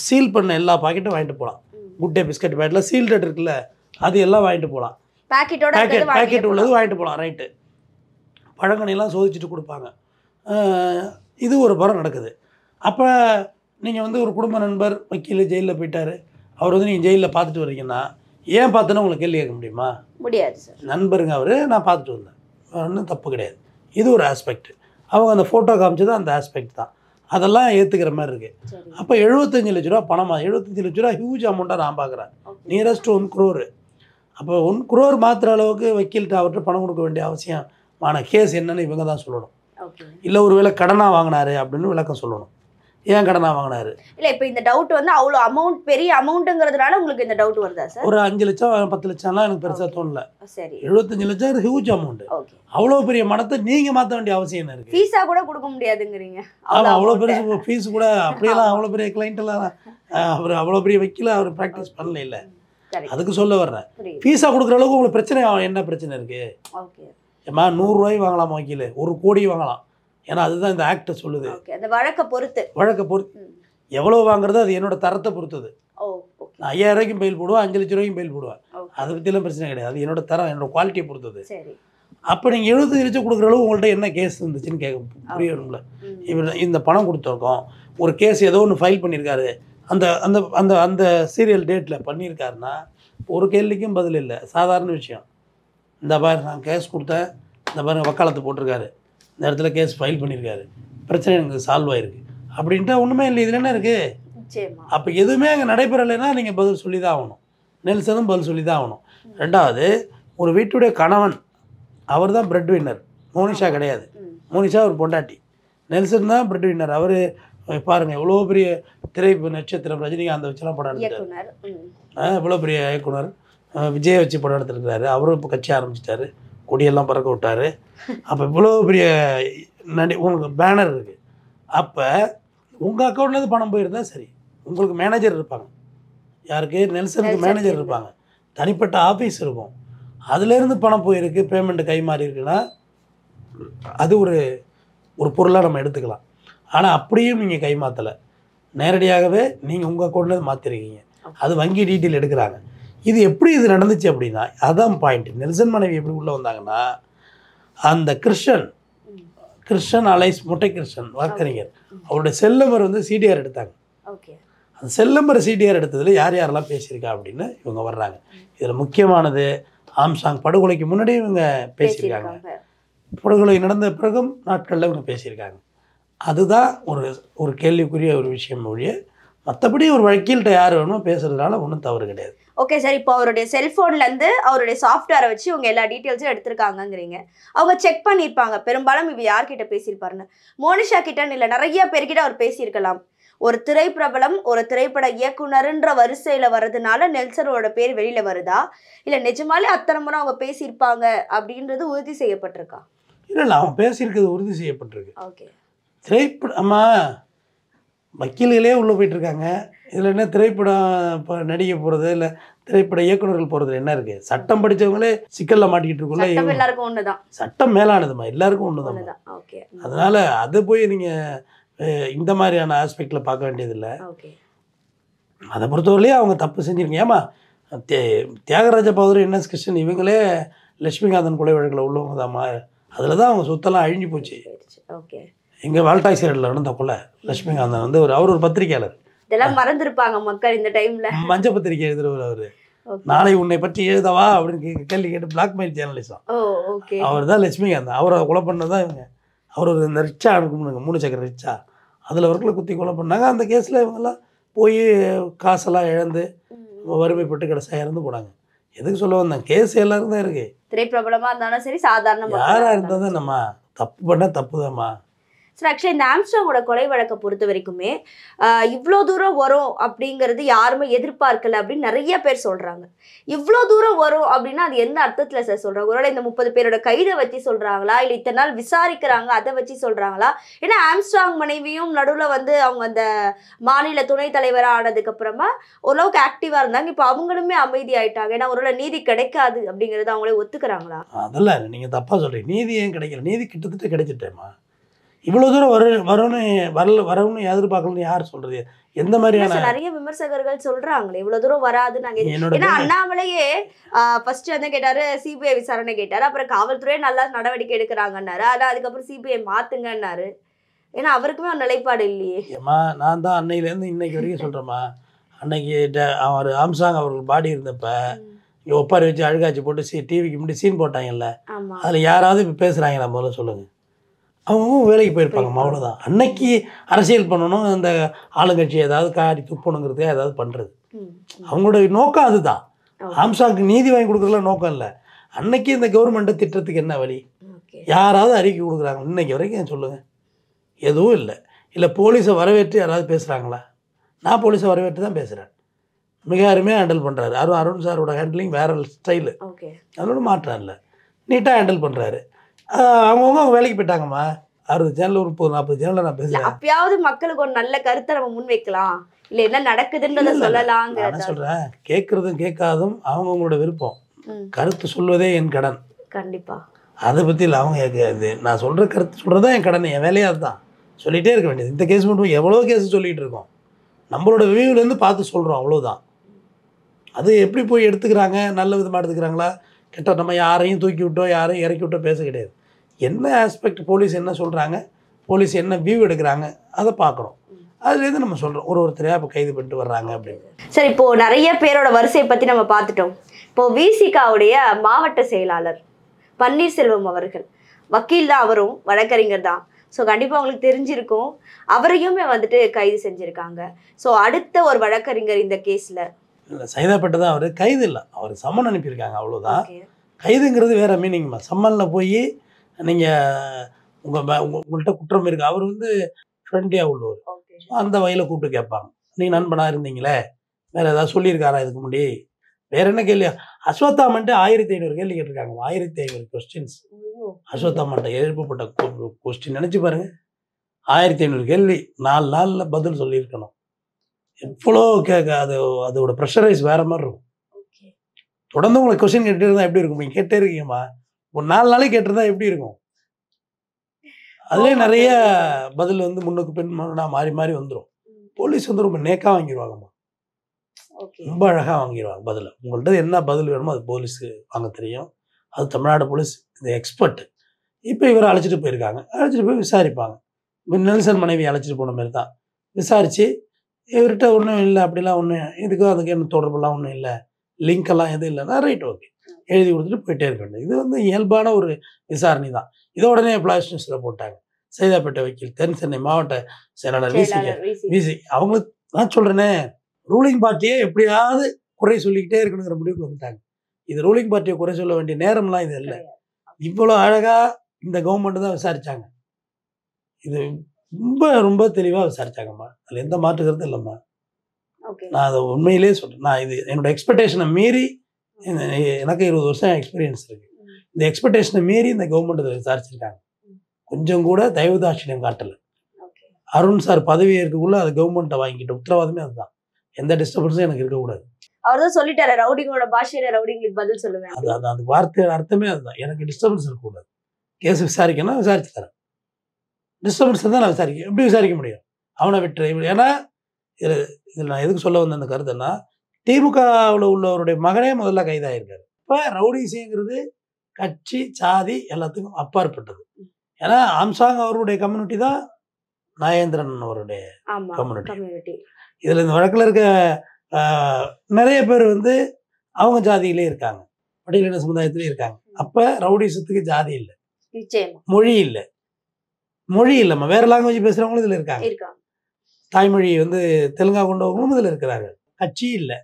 சீல் பண்ண எல்லா பாக்கெட்டும் வாங்கிட்டு போகலாம். குட் டே பிஸ்கட் பேக்கெட்டில் சீல்டட் இருக்குல்ல, அது எல்லாம் வாங்கிட்டு போகலாம். பேக்கெட் உள்ளது வாங்கிட்டு போகலாம், ரைட்டு. பழங்கனிலாம் சோதிச்சுட்டு கொடுப்பாங்க. இது ஒரு புறம் நடக்குது. அப்போ நீங்கள் வந்து ஒரு குடும்ப நண்பர் வக்கீல் ஜெயிலில் போயிட்டார், அவர் வந்து நீங்கள் ஜெயிலில் பார்த்துட்டு வரீங்கன்னா, ஏன் பார்த்துன்னா உங்களுக்கு கேள்வி கேட்க முடியுமா? முடியாது சார். நண்பருங்க அவர், நான் பார்த்துட்டு வந்தேன், ஒன்றும் தப்பு கிடையாது. இது ஒரு ஆஸ்பெக்ட். அவங்க அந்த ஃபோட்டோ காமிச்சது அந்த ஆஸ்பெக்ட் தான், அதெல்லாம் ஏற்றுக்கிற மாதிரி இருக்குது. அப்போ 75 லட்ச ரூபா பணமாக, 75 லட்ச ரூபா ஹியூஜ் அமௌண்ட்டாக நான் பார்க்குறேன். Nearest 1 crore. அப்போ 1 crore மாத்திர அளவுக்கு வக்கீல்கிட்ட அவர்கிட்ட பணம் கொடுக்க வேண்டிய அவசியமான கேஸ் என்னன்னு இவங்க தான் சொல்லணும். இல்லை ஒரு வேளை கடனாக வாங்கினாரு அப்படின்னு விளக்கம் சொல்லணும். ஏன் கடனாக வாங்கினாரு? இல்லை, இப்போ இந்த டவுட் வந்து அவ்வளோ அமௌண்ட், பெரிய அமௌண்ட்டுங்கிறதுனால உங்களுக்கு இந்த டவுட் வருதா சார்? ஒரு 5 லட்சம் 10 லட்சம்லாம் எனக்கு பெருசாக தோணல. சரி, 75 லட்சம் ஹியூஜ் அமௌண்ட். அவ்வளோ பெரிய மனத்தை நீங்கள் மாற்ற வேண்டிய அவசியம் என்ன இருக்குது? ஃபீஸாக கூட கொடுக்க முடியாதுங்கிறீங்க. ஆமாம், அவ்வளோ பெரிய ஃபீஸ் கூட அப்படியெல்லாம் அவ்வளோ பெரிய கிளைண்ட்டெல்லாம் அவர் அவ்வளோ பெரிய வக்கீல அவர் ப்ராக்டிஸ் பண்ணல. இல்லை, அதுக்கு சொல்ல வர்றேன். ஃபீஸாக கொடுக்குற அளவுக்கு உங்களுக்கு பிரச்சனை, என்ன பிரச்சனை இருக்குது? ஏம்மா 100 ரூபாய் வாங்கலாம் வக்கீல், 1 கோடி வாங்கலாம். ஏன்னா அதுதான் இந்த ஆக்ட் சொல்லுது. அந்த வழக்கை பொறுத்து எவ்வளோ வாங்குறது அது என்னோட தரத்தை பொறுத்தது. நான் 5000 ரூபாய்க்கும் பெயில் போடுவேன், 5 லட்ச ரூபாய்க்கும் பெயில் போடுவேன், அதை பற்றிலாம் பிரச்சனை கிடையாது. அது என்னோட தரம், என்னோட குவாலிட்டியை பொறுத்தது. அப்போ நீங்கள் 75 லட்சம் கொடுக்குற அளவு உங்கள்கிட்ட என்ன கேஸ் இருந்துச்சுன்னு கேட்க புரியணும்ல. இப்போ இந்த பணம் கொடுத்துருக்கோம், ஒரு கேஸ் ஏதோ ஒன்று ஃபைல் பண்ணியிருக்காரு, அந்த அந்த அந்த அந்த சீரியல் டேட்டில் பண்ணியிருக்காருன்னா ஒரு கேள்விக்கும் பதில் இல்லை. சாதாரண விஷயம். இந்த பாரு நான் கேஸ் கொடுத்தேன், இந்த பாரு வக்காலத்து போட்டிருக்காரு, இந்த இடத்துல கேஸ் ஃபைல் பண்ணியிருக்காரு, பிரச்சனை எனக்கு சால்வ் ஆகிருக்கு அப்படின்ட்டு ஒன்றுமே இல்லை. இதில் என்ன இருக்குது? அப்போ எதுவுமே அங்கே நடைபெறலைன்னா நீங்கள் பதில் சொல்லி தான் ஆகணும். நெல்சனும் பதில் சொல்லி தான் ஆகணும். ரெண்டாவது, ஒரு வீட்டுடைய கணவன், அவர் தான் பிரெட் வின்னர், மோனிஷா கிடையாது. மோனிஷா ஒரு பொண்டாட்டி, நெல்சன் தான் பிரெட் வின்னர். அவர் பாருங்கள் எவ்வளோ பெரிய திரை நட்சத்திரம், ரஜினிகாந்த் வச்சுலாம் படம் எடுத்துட்டார், இவ்வளோ பெரிய இயக்குனர், விஜயை வச்சு படம் எடுத்துருக்கிறாரு. அவரும் இப்போ கட்சி ஆரம்பிச்சிட்டாரு, கொடியெல்லாம் பறக்க விட்டார். அப்போ இவ்வளோ பெரிய உங்களுக்கு பேனர் இருக்குது. அப்போ உங்கள் அக்கௌண்ட்லேருந்து பணம் போயிருந்தால் சரி, உங்களுக்கு மேனேஜர் இருப்பாங்க, யாருக்கு? நெல்சனுக்கு மேனேஜர் இருப்பாங்க, தனிப்பட்ட ஆஃபீஸ் இருக்கும், அதுலேருந்து பணம் போயிருக்கு, பேமெண்ட்டு கை மாறி இருக்குன்னா அது ஒரு ஒரு பொருளாக நம்ம எடுத்துக்கலாம். ஆனால் அப்படியும் நீங்கள் கை மாற்றலை, நேரடியாகவே நீங்கள் உங்கள் அக்கௌண்ட்லேருந்து மாற்றிருக்கீங்க, அது வங்கி டீட்டெயில் எடுக்கிறாங்க. இது எப்படி இது நடந்துச்சு அப்படின்னா, அதான் பாயிண்ட். நெல்சன் மனைவி எப்படி உள்ளே வந்தாங்கன்னா, அந்த கிருஷ்ணன் அலைஸ் முட்டை கிருஷ்ணன் வழக்கறிஞர் அவருடைய செல் நம்பர் வந்து சிடிஆர் எடுத்தாங்க. அந்த செல் நம்பர் சிடிஆர் எடுத்ததில் யார் யாரெல்லாம் பேசியிருக்கா அப்படின்னு இவங்க வர்றாங்க. இதில் முக்கியமானது ஆம்சாங் படுகொலைக்கு முன்னாடி இவங்க பேசியிருக்காங்க, படுகொலை நடந்த பிறகும் நாட்களில் இவங்க பேசியிருக்காங்க. அதுதான் ஒரு கேள்விக்குரிய ஒரு விஷயம் ஒழிய மற்றபடி ஒரு வக்கீல்கிட்ட யார் வேணுமோ பேசுறதுனால ஒன்றும் தவறு கிடையாது. ஓகே சார், இப்போ அவருடைய செல்ஃபோன்லேருந்து அவருடைய சாஃப்ட்வேரை வச்சு இவங்க எல்லா டீட்டெயில்ஸும் எடுத்திருக்காங்கங்கிறீங்க. அவங்க செக் பண்ணியிருப்பாங்க பெரும்பாலும் இவ யார்கிட்ட பேசியிருப்பாருன்னு. மோனிஷா கிட்டன்னு இல்லை, நிறைய பேர்கிட்ட அவர் பேசியிருக்கலாம். ஒரு திரைப்பிரபலம், ஒரு திரைப்பட இயக்குனருன்ற வரிசையில் வர்றதுனால நெல்சனோட பேர் வெளியில் வருதா, இல்லை நிஜமாலே அத்தனை முறை அவங்க பேசியிருப்பாங்க அப்படின்றது உறுதி செய்யப்பட்டிருக்கா? இல்லை, அவங்க பேசியிருக்கிறது உறுதி செய்யப்பட்டிருக்கு. ஓகே, திரைப்படம் ஆமாம், வக்கீல்களே உள்ளே போயிட்டுருக்காங்க. இதில் என்ன திரைப்படம் இப்போ நடிக்க போகிறது இல்லை திரைப்பட இயக்குநர்கள் போகிறது என்ன இருக்குது? சட்டம் படித்தவங்களே சிக்கலில் மாட்டிக்கிட்டு இருக்குள்ள. எல்லாருக்கும் ஒன்று தான், சட்டம் மேலானதுமா, எல்லாருக்கும் ஒன்று தான். ஓகே, அதனால் அதை போய் நீங்கள் இந்த மாதிரியான ஆஸ்பெக்டில் பார்க்க வேண்டியதில்லை. ஓகே, அதை பொறுத்தவரையிலேயே அவங்க தப்பு செஞ்சுருக்கீங்க. ஏமா தியாகராஜ பகதூர், என்எஸ் கிருஷ்ணன் இவங்களே லட்சுமிகாந்தன் கொலை வழக்கில் உள்ளவங்க தாம்மா. அதில் தான் அவங்க சொத்தெல்லாம் அழிஞ்சு போச்சு. ஓகே, எங்கள் வால்டாய் சைடில் நடந்த கொலை லட்சுமிகாந்தன் வந்து அவர் ஒரு பத்திரிகையாளர். இதெல்லாம் மறந்துருப்பாங்க மக்கள் இந்த டைம்ல. மஞ்ச பத்திரிகை எழுதுறவர் அவர். நாளை உன்னை பற்றி எழுதவா அப்படின்னு கேள்வி கேட்டு பிளாக்மெயில் ஜேர்னலிசம். அவர் தான் லட்சுமிகாந்தன். அவரை கொலை பண்ணதான் இவங்க. அவர் ஒரு இந்த ரிச்சா அனுப்புங்க, 3 சக்கர ரிச்சா, அதில் அவர்களை குத்தி கொலை பண்ணாங்க. அந்த கேஸில் இவங்கெல்லாம் போய் காசெல்லாம் இழந்து வறுமைப்பட்டு கடைசியாக இறந்து போனாங்க. எதுக்கு சொல்ல வந்தேன், கேஸ் எல்லாரும் தான் இருக்குது. திரைப்பிரபலமா இருந்தாலும் சரி, சாதாரண யாராக இருந்தால் தான் நம்ம தப்பு பண்ணால் தப்பு தான்மா. சார், ஆக்சுவலி இந்த ஆம்ஸ்ட்ராங்கோட கொலை வழக்கை பொறுத்த வரைக்குமே இவ்வளோ தூரம் வரும் அப்படிங்கிறது யாருமே எதிர்பார்க்கல அப்படின்னு நிறைய பேர் சொல்கிறாங்க. இவ்வளோ தூரம் வரும் அப்படின்னா அது எந்த அர்த்தத்தில் சார் சொல்கிறாங்க? ஒருவேளை இந்த 30 பேரோட கைதை வச்சு சொல்கிறாங்களா, இல்லை இத்தனை நாள் விசாரிக்கிறாங்க அதை வச்சு சொல்கிறாங்களா? ஏன்னா ஆம்ஸ்ட்ராங் மனைவியும் நடுவில் வந்து அவங்க அந்த மாநில துணைத் தலைவராக ஆனதுக்கப்புறமா ஓரளவுக்கு ஆக்டிவாக இருந்தாங்க. இப்போ அவங்களுமே அமைதி ஆயிட்டாங்க. ஏன்னா ஒருவேளை நீதி கிடைக்காது அப்படிங்கிறது அவங்களே ஒத்துக்கிறாங்களா? அதெல்லாம் நீங்கள் தப்பாக சொல்கிறீங்க. நீதி ஏன் கிடைக்கல? நீதி கிட்டத்தட்ட கிடைச்சிட்டேம்மா. இவ்வளோ தூரம் வரணும்னு எதிர்பார்க்கலன்னு யார் சொல்றது? எந்த மாதிரியான நிறைய விமர்சகர்கள் சொல்றாங்களே இவ்வளவு தூரம் வராது. நாங்க ஏன்னா அண்ணாமலையே ஃபர்ஸ்ட் வந்து கேட்டாரு, சிபிஐ விசாரணை கேட்டாரு, அப்புறம் காவல்துறையே நல்லா நடவடிக்கை எடுக்கிறாங்கன்னாரு. ஆனா அதுக்கப்புறம் சிபிஐ மாத்துங்கன்னாரு. ஏன்னா அவருக்குமே ஒரு நிலைப்பாடு இல்லையே. ஏமா, நான் தான் அன்னையிலேருந்து இன்னைக்கு வரைக்கும் சொல்கிறேம்மா. அன்னைக்கு அவர் ஆம்சாங் அவர்கள் பாடி இருந்தப்ப இங்கே ஒப்பாரி வச்சு அழுகாச்சி போட்டு டிவிக்கு முன்னாடி சீன் போட்டாங்கல்ல, அதில் யாராவது இப்போ பேசுகிறாங்களா? முதல்ல சொல்லுங்கள். அவங்க வேலைக்கு போயிருப்பாங்க, அவ்வளோதான். அன்னைக்கு அரசியல் பண்ணணும், அந்த ஆளுங்கட்சி ஏதாவது காரி துப்பணுங்கிறதுக்காக ஏதாவது பண்ணுறது. அவங்களோட நோக்கம் அதுதான். ஆம்சாங்க்கு நீதி வாங்கி கொடுக்குறதுல நோக்கம் இல்லை. அன்னைக்கு இந்த கவர்மெண்ட்டை திட்டத்துக்கு என்ன வழி? யாராவது அறிக்கை கொடுக்குறாங்க? இன்னைக்கு வரைக்கும் சொல்லுங்கள், எதுவும் இல்லை. இல்லை போலீஸை வரவேற்று யாராவது பேசுகிறாங்களா? நான் போலீஸை வரவேற்று தான் பேசுகிறேன். மிக அருமையாக ஹேண்டில் பண்ணுறாரு. அருண் சாரோட ஹேண்டிலிங் வேற ஸ்டைலு, அதோட மாற்றம் இல்லை, நீட்டாக ஹேண்டில் பண்ணுறாரு. அவங்கவுங்க அவங்க வேலைக்கு போயிட்டாங்கம்மா. 60 சேனல், ஒரு 30-40 சேனலில் நான் பேசுகிறேன். அப்பயாவது மக்களுக்கு ஒரு நல்ல கருத்தை நம்ம முன் வைக்கலாம், இல்லை என்ன நடக்குதுன்றதை சொல்லலாம். நான் சொல்கிறேன், கேட்குறதும் கேட்காதும் அவங்கவுங்களோட விருப்பம். கருத்து சொல்வதே என் கடன். கண்டிப்பாக அதை பற்றி இல்லை. அவங்க நான் சொல்கிற கருத்து சொல்கிறது தான் என் கடன், என் வேலையாக அதுதான். சொல்லிகிட்டே இருக்க வேண்டியது. இந்த கேஸ் மட்டும் எவ்வளோ கேஸ் சொல்லிகிட்டு இருக்கோம், நம்மளோட வியூவிலேருந்து பார்த்து சொல்கிறோம், அவ்வளோதான். அது எப்படி போய் எடுத்துக்கிறாங்க, நல்ல விதமாக எடுத்துக்கிறாங்களா, கெட்ட நம்ம யாரையும் தூக்கி விட்டோ யாரையும் இறக்கி விட்டோ பேச கிடையாது. என்ன ஆஸ்பெக்ட், போலீஸ் என்ன சொல்கிறாங்க, போலீஸ் என்ன வியூ எடுக்கிறாங்க, அதை பார்க்குறோம். அதுலேருந்து நம்ம சொல்கிறோம் ஒருத்தரையாக இப்போ கைது பண்ணிட்டு வர்றாங்க அப்படின்னு. சரி, இப்போது நிறைய பேரோட வரிசையை பற்றி நம்ம பார்த்துட்டோம். இப்போது விசிகாவுடைய மாவட்ட செயலாளர் பன்னீர்செல்வம் அவர்கள் வக்கீல் தான், அவரும் வழக்கறிஞர் தான். ஸோ கண்டிப்பாக அவங்களுக்கு தெரிஞ்சிருக்கும். அவரையுமே வந்துட்டு கைது செஞ்சுருக்காங்க. ஸோ அடுத்த ஒரு வழக்கறிஞர் இந்த கேஸில் இல்லை, சைதாப்பேட்டை தான். அவர் கைது இல்லை, அவர் சம்மன் அனுப்பியிருக்காங்க, அவ்வளோதான். கைதுங்கிறது வேறு மீனிங்மா. சம்மனில் போய் நீங்கள் உங்கள்கிட்ட குற்றம் இருக்குது, அவர் வந்து ஃப்ரெண்ட்லியாக உள்ளவர், அந்த வகையில் கூப்பிட்டு கேட்பாங்க. நீங்கள் நண்பனாக இருந்தீங்களே, வேறு ஏதாவது சொல்லியிருக்காரா இதுக்கு முன்னாடி, வேறு என்ன கேள்வி? அஸ்வத்தாமன்ட்டு 1500 கேள்வி கேட்டிருக்காங்க. 1500 கொஸ்டின்ஸ் அஸ்வத்தாமன்ட்ட எழுப்பப்பட்ட கொஸ்டின் நினச்சி பாருங்கள். 1500 கேள்வி 4 நாளில் பதில் சொல்லியிருக்கணும். எவ்வளோ அது அதோட ப்ரெஷரைஸ் வேற மாதிரி இருக்கும். தொடர்ந்து உங்களுக்கு கொஸ்டின் கேட்டுட்டு இருந்தால் எப்படி இருக்கும்? நீங்கள் கேட்டே இருக்கீங்கம்மா, ஒரு 4 நாளைக்கு கேட்டிருந்தா எப்படி இருக்கும்? அதுலேயே நிறைய பதில் வந்து முன்னுக்கு பின் மாறி மாறி வந்துடும். போலீஸ் வந்து ரொம்ப நேக்காக வாங்கிடுவாங்கம்மா, ரொம்ப அழகாக வாங்கிடுவாங்க பதில். உங்கள்கிட்ட என்ன பதில் வேணுமோ அது போலீஸுக்கு வாங்க தெரியும். அது தமிழ்நாடு போலீஸ் இது எக்ஸ்பர்ட். இப்போ இவரை அழைச்சிட்டு போயிருக்காங்க, அழைச்சிட்டு போய் விசாரிப்பாங்க. நெல்சன் மனைவி அழைச்சிட்டு போன மாதிரி தான் விசாரித்து இவர்கிட்ட ஒன்றும் இல்லை, அப்படிலாம் ஒன்றும் இதுக்கும் அதுக்கு என்ன தொடர்புலாம் ஒன்றும் இல்லை, லிங்க் எல்லாம் எதுவும் இல்லைன்னா ரைட் ஓகே எழுதி கொடுத்துட்டு போயிட்டே இருக்க வேண்டியது. இது வந்து இயல்பான ஒரு விசாரணை தான். இதை உடனே ஃப்ளாஷ் நியூஸில் போட்டாங்க. சைதாப்பேட்டை வக்கீல், தென் சென்னை மாவட்ட செயலாளர் விசி அவங்களுக்கு நான் சொல்கிறேனே, ரூலிங் பார்ட்டியே எப்படியாவது குறை சொல்லிக்கிட்டே இருக்கணுங்கிற முடிவுக்கு வந்துட்டாங்க. இது ரூலிங் பார்ட்டியை குறை சொல்ல வேண்டிய நேரம்லாம் இது இல்லை. இவ்வளோ அழகாக இந்த கவர்மெண்ட் தான் விசாரித்தாங்க. இது ரொம்ப ரொம்ப தெளிவாக விசாரித்தாங்கம்மா, அதில் எந்த மாற்று கருத்தும் இல்லைம்மா. நான் அதை உண்மையிலே சொல்கிறேன். நான் இது என்னோட எக்ஸ்பெக்டேஷனை மீறி, எனக்கு 20 வருஷம் எக்ஸ்பீரியன்ஸ் இருக்குது, இந்த எக்ஸ்பெக்டேஷனை மீறி இந்த கவர்மெண்ட் இதை விசாரிச்சிருக்காங்க. கொஞ்சம் கூட தயவுதாட்சியம் காட்டலை. அருண் சார் பதவி ஏற்கக்குள்ள அது கவர்மெண்ட்டை வாங்கிக்கிட்ட உத்தரவாதமே அதுதான். எந்த டிஸ்டர்பன்ஸும் எனக்கு இருக்கக்கூடாது. அவர் தான் சொல்லிட்டாரு, ரவுடிங்களோட பாஷையில ரவுடிங்களுக்கு பதில் சொல்லுவேன். அது அந்த வார்த்தையோட அர்த்தமே அதுதான். எனக்கு டிஸ்டர்பன்ஸ் இருக்கக்கூடாது. கேஸ் விசாரிக்கணும், விசாரிச்சு தரேன். டிஸ்டர்பன்ஸ் தான் நான் விசாரிக்க எப்படி விசாரிக்க முடியும்? அவனை விட்டு. ஏன்னா இதில் நான் எதுக்கு சொல்ல வந்த அந்த கருத்துன்னா, திமுகவில் உள்ளவருடைய மகனே முதல்ல கைதாகிருக்காரு. இப்போ ரவுடிசைங்கிறது கட்சி சாதி எல்லாத்துக்கும் அப்பாற்பட்டது. ஏன்னா ஆம்சாங் அவருடைய கம்யூனிட்டி தான் நாகேந்திரன் அவருடைய கம்யூனிட்டி. இதில் இந்த வழக்கில் இருக்க நிறைய பேர் வந்து அவங்க ஜாதியிலே இருக்காங்க, பட்டியலின சமுதாயத்திலே இருக்காங்க. அப்போ ரவுடிசத்துக்கு ஜாதி இல்லை, மொழி இல்லை. மொழி இல்லைம்மா, வேற லாங்குவேஜ் பேசுகிறவங்களும் இதில் இருக்காங்க. தாய்மொழி வந்து தெலுங்கா கொண்டவங்களும் இதில் இருக்கிறாங்க. கட்சி இல்லை,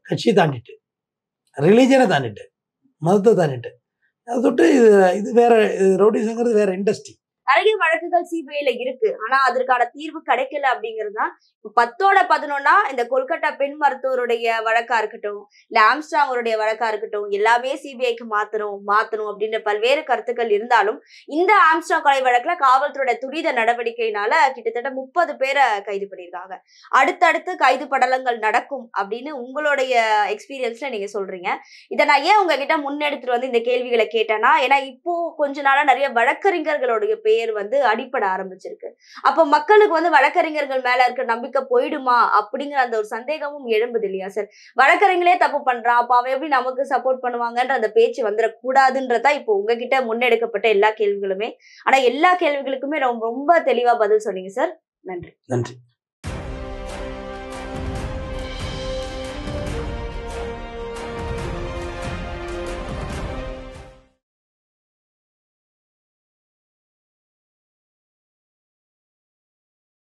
கட்சியை தாண்டிட்டு, ரிலீஜனை தாண்டிட்டு, மதத்தை தாண்டிட்டு, அதை தொட்டு இது வேற. ரவுடிசங்கிறது வேற இண்டஸ்ட்ரி. நிறைய வழக்குகள் சிபிஐல இருக்கு, ஆனா அதற்கான தீர்வு கிடைக்கல அப்படிங்கிறது தான். 10/11 இந்த கொல்கட்டா பெண் மருத்துவருடைய வழக்கா இருக்கட்டும், இல்ல ஆம்ஸ்ட்ராங்கோருடைய வழக்கா இருக்கட்டும், எல்லாமே சிபிஐக்கு மாத்தணும் அப்படின்ற பல்வேறு கருத்துக்கள் இருந்தாலும், இந்த ஆம்ஸ்ட்ராங் கொலை வழக்குல காவல்துறையோட துரித நடவடிக்கையினால கிட்டத்தட்ட 30 பேரை கைது பண்ணியிருக்காங்க. அடுத்தடுத்து கைது படலங்கள் நடக்கும் அப்படின்னு உங்களுடைய எக்ஸ்பீரியன்ஸ்ல நீங்க சொல்றீங்க. இதை நான் ஏன் உங்ககிட்ட முன்னெடுத்துட்டு வந்து இந்த கேள்விகளை கேட்டேன்னா, ஏன்னா இப்போ கொஞ்ச நாளா நிறைய வழக்கறிஞர்களுடைய பேர் வந்து அடிப்பட ஆரம்பிச்சிருக்கு. அப்ப மக்களுக்கு வந்து வழக்கறிஞர்கள் மேல இருக்க நம்பிக்கை போயிடுமா அப்படிங்கிற அந்த ஒரு சந்தேகமும் எழும்புது இல்லையா சார்? வழக்கறிஞர்களே தப்பு பண்றான், அப்ப அவன் எப்படி நமக்கு சப்போர்ட் பண்ணுவாங்கன்ற அந்த பேச்சு வந்துடக்கூடாதுன்றதா இப்போ உங்ககிட்ட முன்னெடுக்கப்பட்ட எல்லா கேள்விகளுமே. ஆனா எல்லா கேள்விகளுக்குமே ரொம்ப தெளிவா பதில் சொன்னீங்க சார். நன்றி.